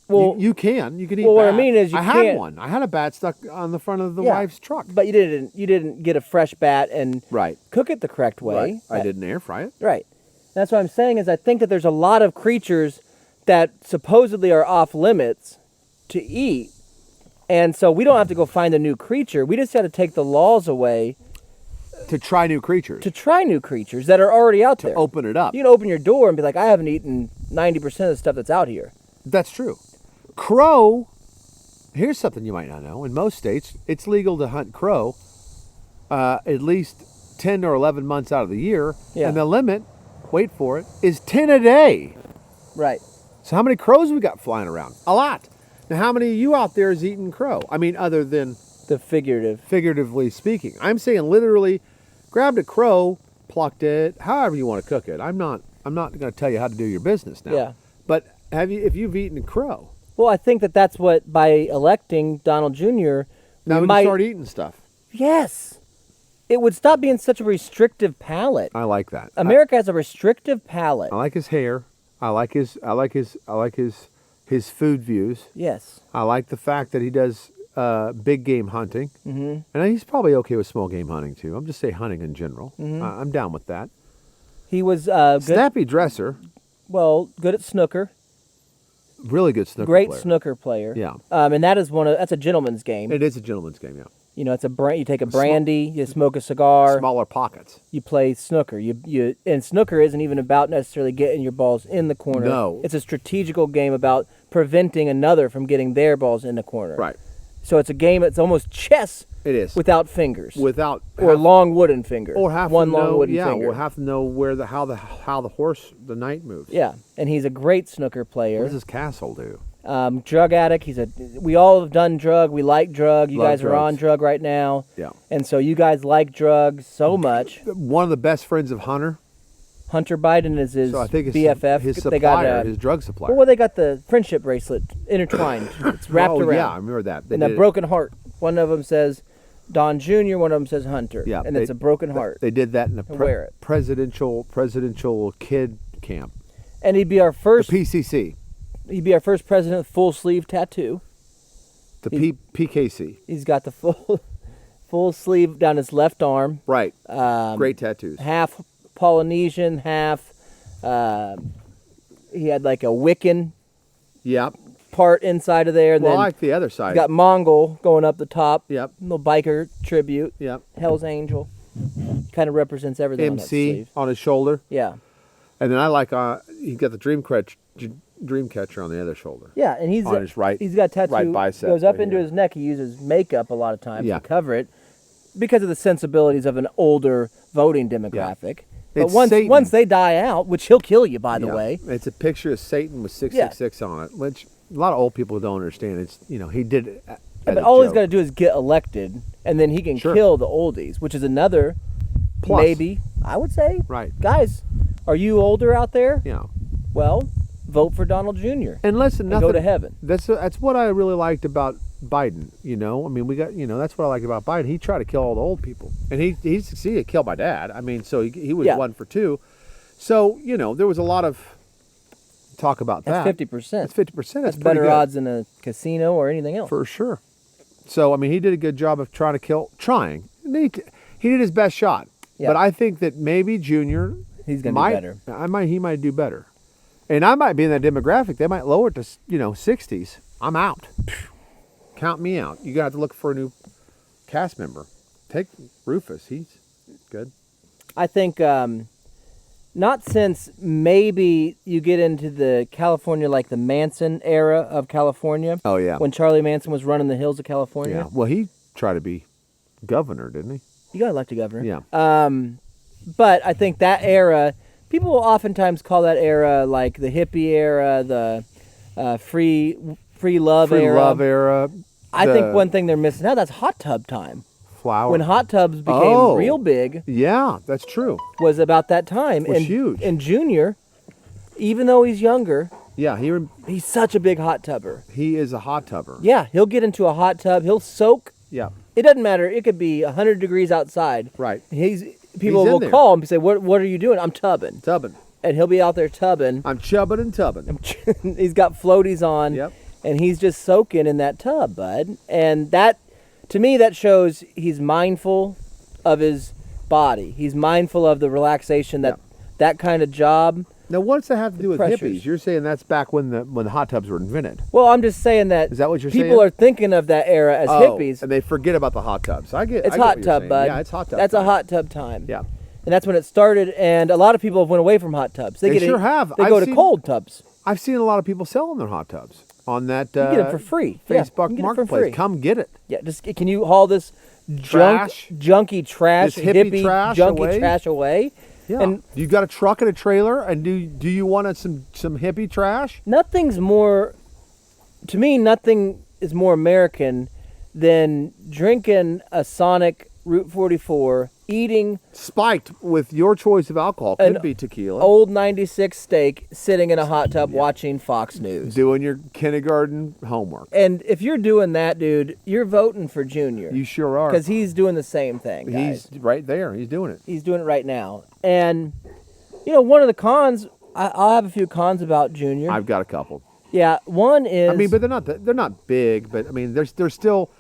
well, you can eat well, bat. what I mean is you I can't. had one. I had a bat stuck on the front of the wife's truck. But you didn't get a fresh bat and cook it the correct way. Right. I didn't air fry it. Right. That's what I'm saying is I think that there's a lot of creatures that supposedly are off limits to eat. And so we don't have to go find a new creature. We just got to take the laws away. To try new creatures. To try new creatures that are already out there. To open it up. You can open your door and be like, I haven't eaten 90% of the stuff that's out here. That's true. Crow, here's something you might not know. In most states, it's legal to hunt crow at least 10 or 11 months out of the year. Yeah. And the limit, wait for it, is 10 a day. Right. So how many crows we got flying around? A lot. Now, how many of you out there is eating crow? I mean, other than... The figuratively speaking. I'm saying literally grabbed a crow, plucked it, however you want to cook it. I'm not going to tell you how to do your business now. Yeah. But if you've eaten crow... Well, I think that's what, by electing Donald Jr., now we might... can start eating stuff. Yes. It would stop being such a restrictive palate. I like that. America has a restrictive palate. I like his hair. I like his food views. Yes. I like the fact that he does big game hunting. Mm-hmm. And he's probably okay with small game hunting too. I'm just saying hunting in general. Mm-hmm. I'm down with that. He was good. Snappy dresser. Well, good at snooker. Really good snooker Great player. snooker player. Yeah. And that's a gentleman's game. It is a gentleman's game, yeah. You take a brandy, you smoke a cigar. Smaller pockets. You play snooker. And snooker isn't even about necessarily getting your balls in the corner. No. It's a strategical game about preventing another from getting their balls in the corner. Right. So it's a game. It's almost chess. It is. Without fingers. Or long wooden finger. Or have one to know, long wooden finger. We'll have to know how the knight moves. Yeah, and he's a great snooker player. What does his castle do? Drug addict. We all have done drug. We like drug. You guys are on drug right now. Yeah. And so you guys like drugs so much. One of the best friends of Hunter Biden is his BFF. His supplier, his drug supplier. Well, they got the friendship bracelet intertwined. It's wrapped around. Yeah, I remember that. And a broken heart. One of them says Don Jr., one of them says Hunter. Yeah. And it's a broken heart. They did that in a presidential kid camp. And he'd be our first... The PCC. He'd be our first president with full sleeve tattoo. The PKC. He's got the full sleeve down his left arm. Right. Great tattoos. Half Polynesian, half he had like a Wiccan part inside of there. And well, then I like the other side. You got Mongol going up the top. Yep. Little biker tribute. Yep. Hell's Angel. Kind of represents everything MC on that sleeve. On his shoulder. Yeah. And then I like he's got the Dreamcatcher on the other shoulder. Yeah, and he's on his right. He's got a tattoo. Right bicep. Goes up right into here. his neck. He uses makeup a lot of times to cover it because of the sensibilities of an older voting demographic. Yeah. But once they die out, which he'll kill you, by the way. It's a picture of Satan with 666 on it, which a lot of old people don't understand. It's he did it Yeah, but all he's got to do is get elected, and then he can kill the oldies, which is another plus. Maybe, I would say. Right. Guys, are you older out there? Yeah. Well, vote for Donald Jr. And listen, go to heaven. That's what I really liked about Biden. You know, I mean, that's what I liked about Biden. He tried to kill all the old people, and he succeeded. Killed my dad. I mean, so he was 1 for 2. So there was a lot of talk about that. That's 50%. That's 50%. That's better odds than a casino or anything else. For sure. So I mean, he did a good job of trying. He did his best shot. But I think that maybe Junior, he's going to do better. He might do better. And I might be in that demographic. They might lower it to 60s. I'm out. Count me out. You got to look for a new cast member. Take Rufus. He's good. I think not since maybe you get into the California, like the Manson era of California. Oh, yeah. When Charlie Manson was running the hills of California. Yeah. Well, he tried to be governor, didn't he? You got elected governor. Yeah. But I think that era, people will oftentimes call that era like the hippie era, the free love era. Free love era. I think one thing they're missing now, that's hot tub time. Flower. When hot tubs became real big. Yeah, that's true. Was about that time. It was huge. And Junior, even though he's younger, yeah, he's such a big hot tubber. He is a hot tubber. Yeah, he'll get into a hot tub. He'll soak. Yeah. It doesn't matter. It could be 100 degrees outside. Right. People will call him and say, "What are you doing?" I'm tubbing. Tubbing. And he'll be out there tubbing. I'm chubbing and tubbing. He's got floaties on. Yep. And he's just soaking in that tub, bud. And that, to me, that shows he's mindful of his body. He's mindful of the relaxation that kind of job. Now, what does that have to do with pressures. hippies? You're saying that's back when the hot tubs were invented. Well, I'm just saying that. Is that what you're saying? People are thinking of that era as hippies. And they forget about the hot tubs. It's hot tub, bud. Yeah, it's hot tub. That's a hot tub time. Yeah. And that's when it started. And a lot of people have went away from hot tubs. They sure have. They go to cold tubs. I've seen a lot of people selling their hot tubs on that. You get them for free. Facebook Marketplace. Come get it. Yeah. Just can you haul this junky trash, this hippie trash junky away? Trash away? Yeah. And you got a truck and a trailer, and do you want some hippie trash? Nothing is more American than drinking a Sonic Route 44, eating spiked with your choice of alcohol. Could be tequila. Old 96 steak, sitting in a hot tub watching Fox News. Doing your kindergarten homework. And if you're doing that, dude, you're voting for Junior. You sure are. Because he's doing the same thing, guys. He's right there. He's doing it. He's doing it right now. And, one of the cons, I'll have a few cons about Junior. I've got a couple. Yeah, one is... I mean, but they're not big, but, I mean, they're still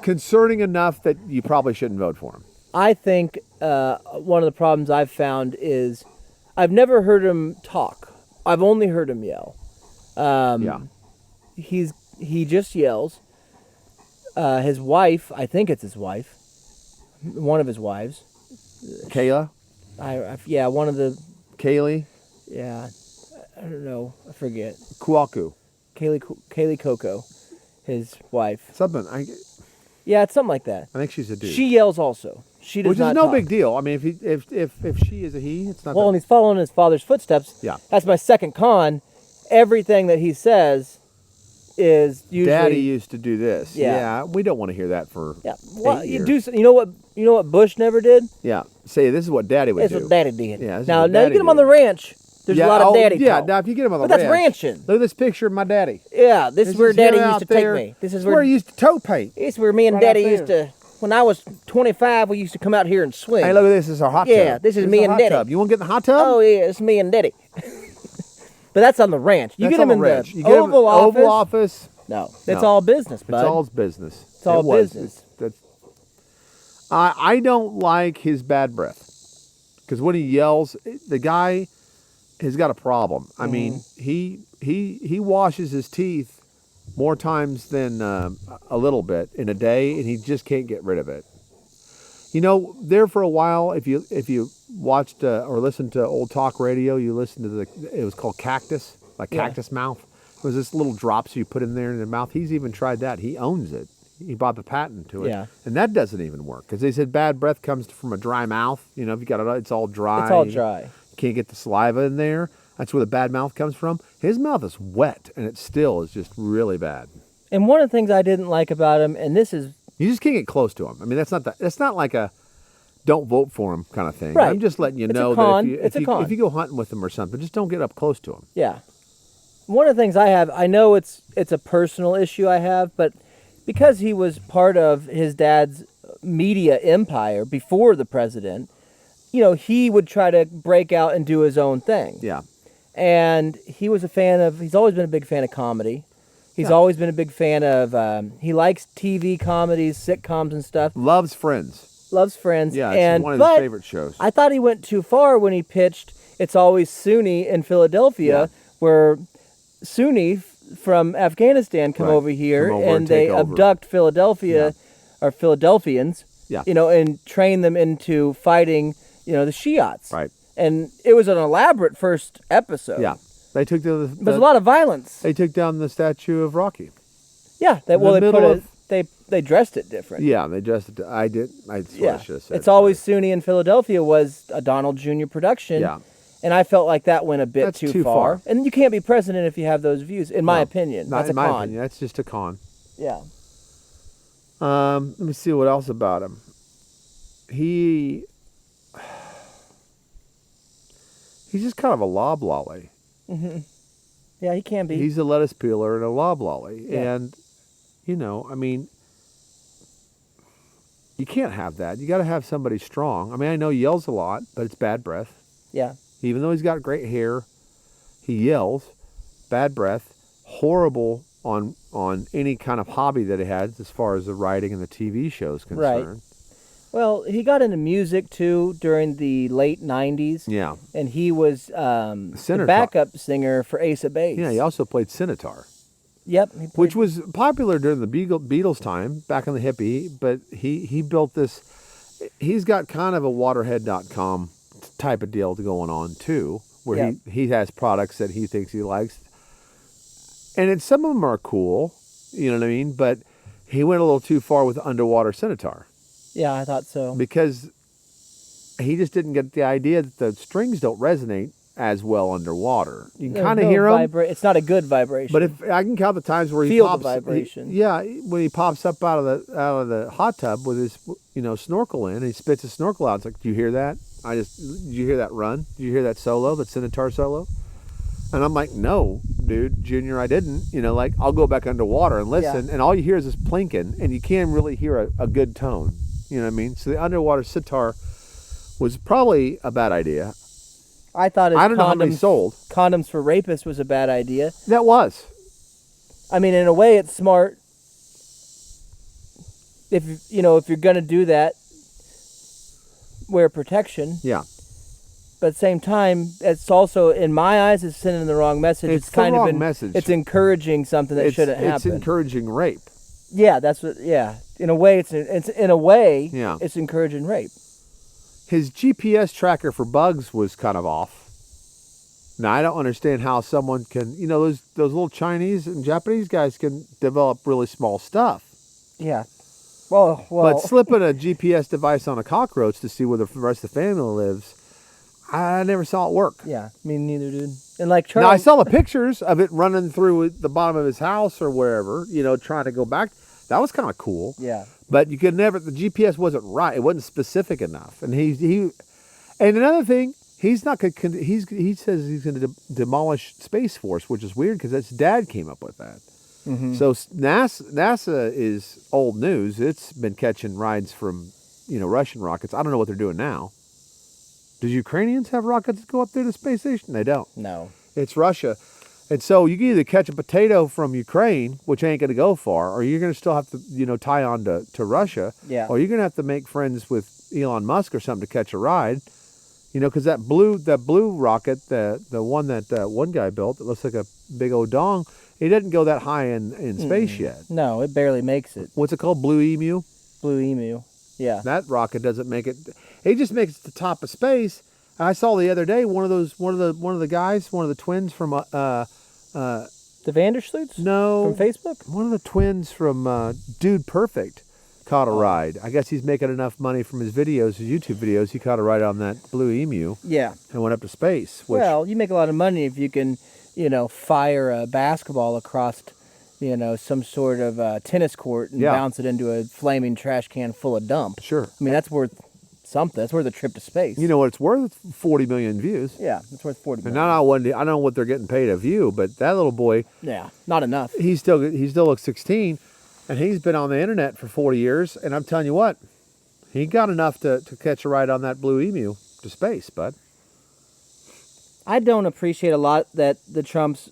concerning enough that you probably shouldn't vote for him. I think one of the problems I've found is I've never heard him talk. I've only heard him yell. He just yells. His wife, I think it's his wife, one of his wives. Kayla? One of the... Kaylee? Yeah, I don't know. I forget. Kuaku. Kaylee Coco, his wife. Something. Yeah, it's something like that. I think she's a dude. She yells also. She does Which not is no talk. big deal. I mean, if she is a he, it's not. Well, and he's following his father's footsteps. Yeah. That's my second con. Everything that he says is usually. Daddy used to do this. Yeah. We don't want to hear that for. Yeah. Well, 8 years. You know what Bush never did? Yeah. Say this is what Daddy would do. It's what Daddy did. Yeah. Now you get him on the ranch. There's a lot of daddy talk. Yeah, now if you get him on the ranch. ranch. But that's ranching. Look at this picture of my daddy. Yeah, this is where Daddy used to take me. This is where he used to toe paint. This is where me and Daddy used to, when I was 25, we used to come out here and swing. Hey, look at this. This is our hot tub. Yeah, this is me and Daddy. Tub. You want to get in the hot tub? Oh, yeah, it's me and Daddy. But that's on the ranch. You that's get him in ranch. the Oval Office. No, it's all business, bud. It's all business. It's all business. I don't like his bad breath. Because when he yells, the guy has got a problem. I mean, he washes his teeth more times than a little bit in a day, and he just can't get rid of it. There for a while, if you watched or listened to old talk radio, you listened to it was called Cactus, Cactus Mouth. It was this little drops you put in there in the mouth. He's even tried that. He owns it. He bought the patent to it. Yeah. And that doesn't even work because they said bad breath comes from a dry mouth. If you got it, it's all dry. It's all dry. Can't get the saliva in there. That's where the bad mouth comes from. His mouth is wet, and it still is just really bad. And one of the things I didn't like about him, and this is You just can't get close to him. I mean, that's not like a don't vote for him kind of thing. Right. I'm just letting you It's a know con. that It's a con. if you go hunting with him or something, just don't get up close to him. yeah. One of the things I know it's a personal issue I have, but because he was part of his dad's media empire before the president, he would try to break out and do his own thing. Yeah. And he's always been a big fan of comedy. He's Yeah. always been a big fan of, he likes TV comedies, sitcoms and stuff. Loves Friends. Loves Friends. Yeah, it's one of his favorite shows. I thought he went too far when he pitched It's Always Sunni in Philadelphia, where Sunni from Afghanistan come over here and they abduct Philadelphia or Philadelphians, and train them into fighting, the Shiites. Right. And it was an elaborate first episode. Yeah. They took There's a lot of violence. They took down the statue of Rocky. Yeah, they dressed it different. Yeah, they dressed it. I should have said. It's Always Sunni in Philadelphia was a Donald Jr. production. Yeah. And I felt like that went a bit That's too far. And you can't be president if you have those views, in my opinion. Not That's in a my con. opinion. That's just a con. Yeah. Let me see what else about him. He's just kind of a loblolly. Mm-hmm. Yeah, he can be. He's a lettuce peeler and a loblolly. Yeah. And, I mean, you can't have that. You got to have somebody strong. I mean, I know he yells a lot, but it's bad breath. Yeah. Even though he's got great hair, he yells. Bad breath. Horrible on any kind of hobby that he had as far as the writing and the TV shows concerned. Right. Well, he got into music too during the late 90s. Yeah. And he was the backup singer for Ace of Base. Yeah, he also played Centaur. Yep. Which was popular during the Beatles time, back in the hippie, but he built this. He's got kind of a Waterhead.com type of deal going on too, where he has products that he thinks he likes. And some of them are cool, you know what I mean? But he went a little too far with Underwater Centaur. Yeah, I thought so. Because he just didn't get the idea that the strings don't resonate as well underwater. You can kind of hear them. It's not a good vibration. But if I can count the times where he feel pops, the vibration. when he pops up out of the hot tub with his snorkel in, and he spits his snorkel out. It's like, do you hear that? Did you hear that run? Did you hear that solo, that Centaur solo? And I'm like, no, dude, Junior, I didn't. I'll go back underwater and listen, and all you hear is this plinking, and you can't really hear a good tone. You know what I mean? So the Underwater Centaur was probably a bad idea. I thought I don't know how many sold. Condoms for Rapists was a bad idea. That was. I mean, in a way, it's smart. If you're gonna do that, wear protection. Yeah. But at the same time, it's also, in my eyes, it's sending the wrong message. It's kind of message. It's encouraging something that shouldn't happen. It's encouraging rape. Yeah, that's what. Yeah, in a way, it's encouraging rape. His GPS tracker for bugs was kind of off. Now, I don't understand how someone can, those little Chinese and Japanese guys can develop really small stuff. Yeah. Well. But slipping a GPS device on a cockroach to see where the rest of the family lives, I never saw it work. Yeah, me neither, dude. And Charles. Now, I saw the pictures of it running through the bottom of his house or wherever, trying to go back. That was kind of cool. Yeah. But you could never, the GPS wasn't right. It wasn't specific enough. And and another thing, he's not going to, he says he's going to demolish Space Force, which is weird because his dad came up with that. Mm-hmm. So NASA is old news. It's been catching rides from, Russian rockets. I don't know what they're doing now. Do Ukrainians have rockets that go up there to the space station? They don't. No. It's Russia. And so you can either catch a potato from Ukraine, which ain't going to go far, or you're going to still have to, tie on to Russia. Yeah. Or you're going to have to make friends with Elon Musk or something to catch a ride. Because that blue rocket, the one that one guy built, that looks like a big old dong, it doesn't go that high in space yet. No, it barely makes it. What's it called? Blue Emu? Blue Emu. Yeah. That rocket doesn't make it. It just makes it to the top of space. And I saw the other day one of the guys, one of the twins from the Vandersloots? No. From Facebook? One of the twins from Dude Perfect caught a ride. I guess he's making enough money from his videos, his YouTube videos. He caught a ride on that Blue Emu. Yeah. And went up to space. Well, you make a lot of money if you can, fire a basketball across, some sort of tennis court and bounce it into a flaming trash can full of dump. Sure. I mean, that's worth something. That's worth a trip to space. You know what it's worth? 40 million views. Yeah, it's worth 40 And million. I don't know what they're getting paid a view, but that little boy, Yeah, not enough. he still looks 16, and he's been on the internet for 40 years. And I'm telling you what, he got enough to catch a ride on that blue emu to space, bud. I don't appreciate a lot that the Trumps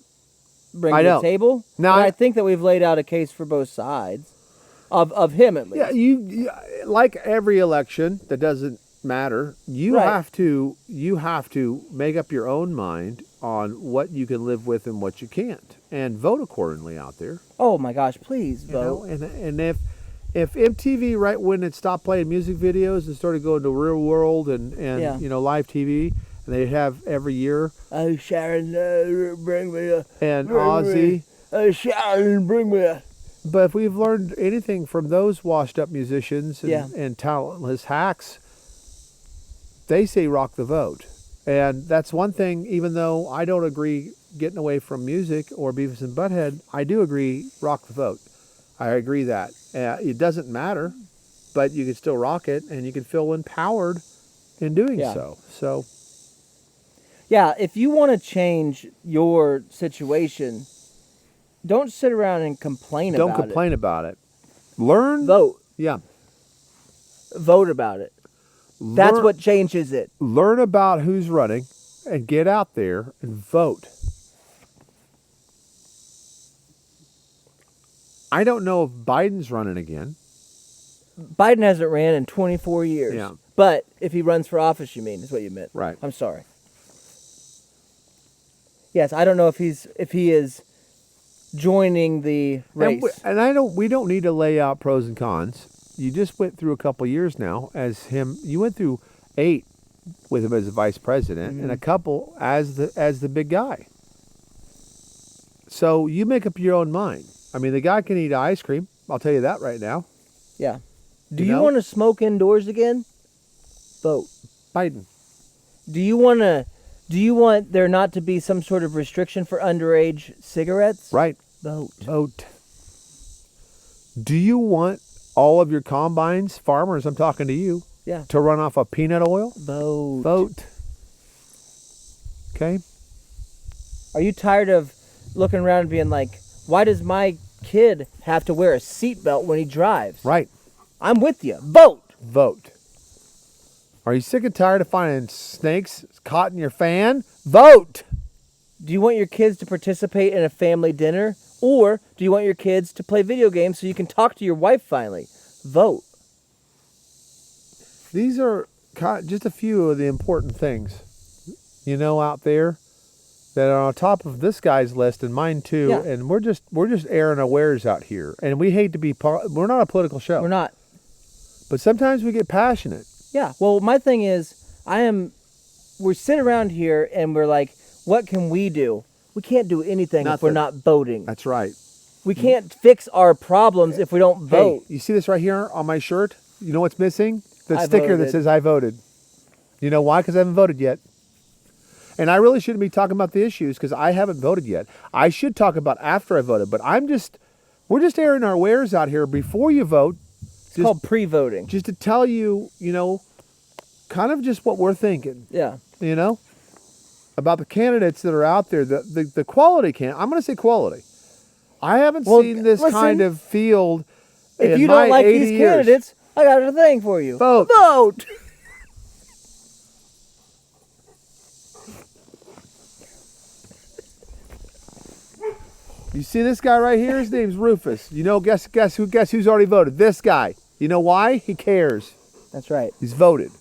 bring to the don't. table. No, but I think that we've laid out a case for both sides, of him at least. Yeah, you like every election that doesn't matter. You Right. have to make up your own mind on what you can live with and what you can't, and vote accordingly out there. Oh my gosh, please vote. And if MTV, right when it stopped playing music videos and started going to Real World and live TV, and they'd have every year, Oh, Sharon, bring me a... and bring Ozzy. me- Oh, Sharon, bring me a... But if we've learned anything from those washed-up musicians and talentless hacks, they say rock the vote. And that's one thing, even though I don't agree getting away from music or Beavis and Butthead, I do agree rock the vote. I agree that. It doesn't matter, but you can still rock it, and you can feel empowered in doing so. So, Yeah, if you want to change your situation, don't sit around and complain about it. don't complain about it. Learn. Vote. Yeah. Vote about it. That's Learn- what changes it. Learn about who's running and get out there and vote. I don't know if Biden's running again. Biden hasn't ran in 24 years. Yeah. But if he runs for office, you mean, is what you meant. Right. I'm sorry. Yes, I don't know if he is joining the race. We don't need to lay out pros and cons. You just went through a couple years now as him. You went through 8 with him as a vice president and a couple as the big guy. So you make up your own mind. I mean, the guy can eat ice cream. I'll tell you that right now. Yeah. Do You you know? want to smoke indoors again? Vote. Biden. Do you want there not to be some sort of restriction for underage cigarettes? Right. Vote. Vote. Do you want all of your combines, farmers, I'm talking to you, Yeah. to run off of peanut oil? Vote. Vote. Okay? Are you tired of looking around and being like, why does my kid have to wear a seatbelt when he drives? Right. I'm with you. Vote. Vote. Are you sick and tired of finding snakes caught in your fan? Vote. Do you want your kids to participate in a family dinner? Or do you want your kids to play video games so you can talk to your wife finally? Vote. These are just a few of the important things, out there that are on top of this guy's list and mine too. Yeah. And we're just airing our wares out here. And we hate to be we're not a political show. We're not. But sometimes we get passionate. Yeah. Well, my thing is, we sit around here and we're like, what can we do? We can't do anything if we're not voting. That's right. We can't fix our problems if we don't vote. Hey, you see this right here on my shirt? You know what's missing? The I sticker that voted. says I voted. You know why? Because I haven't voted yet. And I really shouldn't be talking about the issues because I haven't voted yet. I should talk about after I voted, but we're just airing our wares out here before you vote. It's called pre-voting. Just to tell you, kind of just what we're thinking. Yeah. About the candidates that are out there, the quality I'm going to say quality. I haven't seen this kind of field If in you my don't like 80 these years. candidates, I got a thing for you. Vote. Vote. You see this guy right here? His name's Rufus. Guess who's already voted? This guy. You know why? He cares. That's right. He's voted.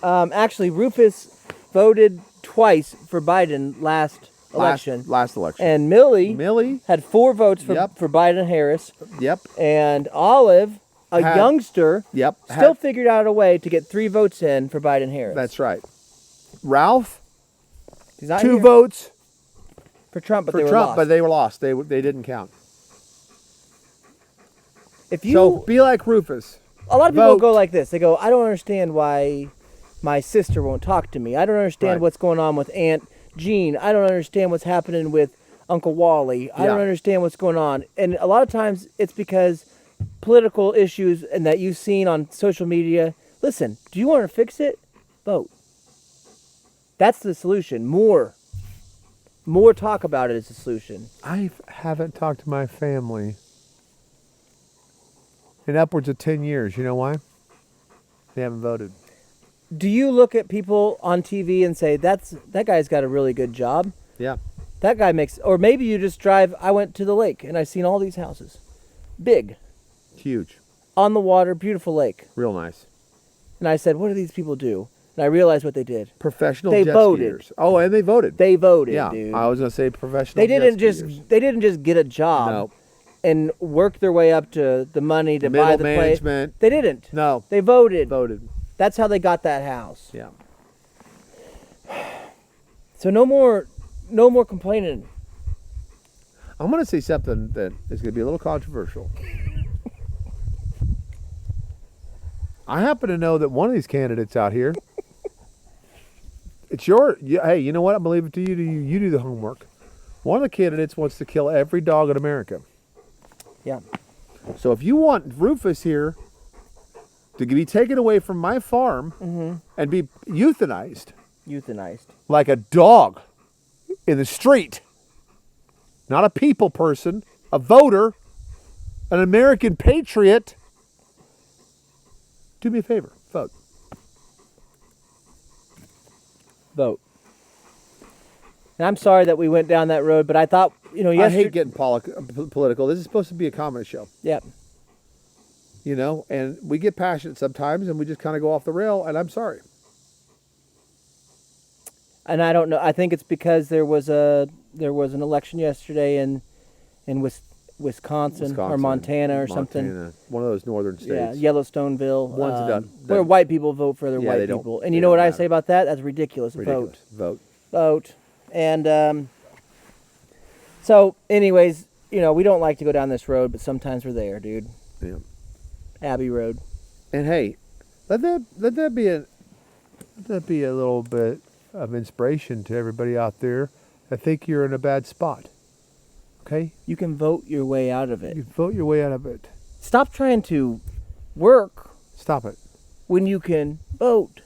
Actually, Rufus voted twice for Biden last election. Last election. And Millie Millie. had 4 votes for Yep. Biden Harris. Yep. And Olive, a Had- youngster, Yep. still figured out a way to get 3 votes in for Biden Harris. That's right. Ralph, He's not 2 here votes for Trump, but for they were Trump, lost. but they were lost. They didn't count. If you, So be like Rufus. a lot of people vote. go like this. They go, I don't understand why my sister won't talk to me. I don't understand Right. what's going on with Aunt Jean. I don't understand what's happening with Uncle Wally. I don't Yeah. understand what's going on. And a lot of times it's because political issues and that you've seen on social media. Listen, do you want to fix it? Vote. That's the solution. More talk about it is the solution. I haven't talked to my family in upwards of 10 years. You know why? They haven't voted. Do you look at people on TV and say, that guy's got a really good job? Yeah. That guy makes, or maybe you just drive, I went to the lake and I seen all these houses. Big. Huge. On the water, beautiful lake. Real nice. And I said, what do these people do? And I realized what they did. Professional They jet voted. skiers. Oh, and they voted. They voted, yeah, dude. I was going to say professional They jet skiers. didn't just get a job No. and work their way up to the money to buy the place. management. They didn't. No. They voted. Voted. That's how they got that house. Yeah. So no more complaining. I'm going to say something that is going to be a little controversial. I happen to know that one of these candidates out here, hey, you know what? I'm going to leave it to you. You do the homework. One of the candidates wants to kill every dog in America. Yeah. So if you want Rufus here to be taken away from my farm and be euthanized like a dog in the street, not a people person, a voter, an American patriot, do me a favor, vote. Vote. And I'm sorry that we went down that road, but I thought, I hate getting political. This is supposed to be a comedy show. Yeah. And we get passionate sometimes and we just kind of go off the rail, and I'm sorry. And I don't know. I think it's because there was an election yesterday in Wisconsin or Montana or something. One of those northern states. Yeah, Yellowstoneville. One's done. Where white people vote for other white people. And you know what I say about that? That's ridiculous. Vote. And so, anyways, we don't like to go down this road, but sometimes we're there, dude. Yeah. Abbey Road. And hey, let that be a little bit of inspiration to everybody out there. I think you're in a bad spot. Okay? You can vote your way out of it. You vote your way out of it. Stop trying to work. Stop it. When you can vote.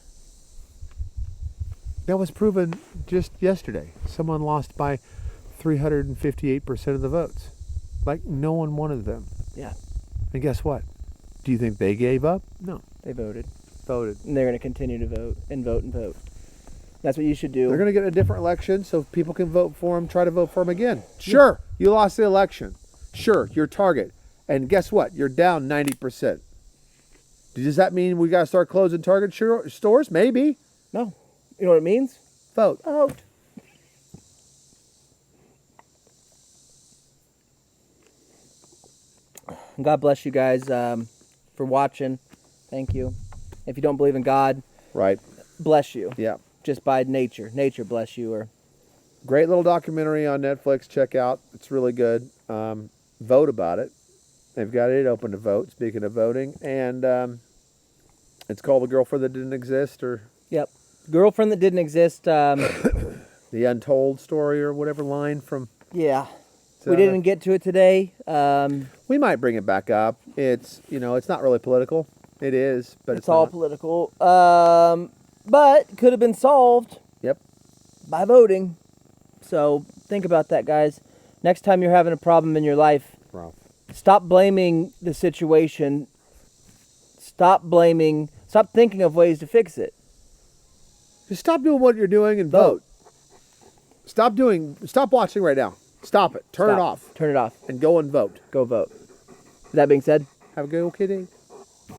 That was proven just yesterday. Someone lost by 358% of the votes. Like no one wanted them. Yeah. And guess what? Do you think they gave up? No. They voted. Voted. And they're going to continue to vote and vote and vote. That's what you should do. They're going to get a different election so people can vote for them, try to vote for them again. Sure, you lost the election. Sure, you're Target. And guess what? You're down 90%. Does that mean we got to start closing Target stores? Maybe. No. You know what it means? Vote. Vote. God bless you guys for watching. Thank you. If you don't believe in God, right, bless you. Yeah. Just by nature. Nature bless you. Or great little documentary on Netflix. Check out. It's really good. Vote about it. They've got it open to vote. Speaking of voting, and it's called The Girlfriend That Didn't Exist, or yep, Girlfriend That Didn't Exist. The Untold Story, or whatever line from. Yeah. We didn't get to it today. We might bring it back up. It's it's not really political. It is, but it's all not. political. But could have been solved. Yep. By voting. So think about that, guys. Next time you're having a problem in your life, stop blaming the situation. Stop thinking of ways to fix it. Just stop doing what you're doing and vote. Stop watching right now. Stop it. Turn it off. Turn it off. And go and vote. Go vote. That being said, have a good okay day.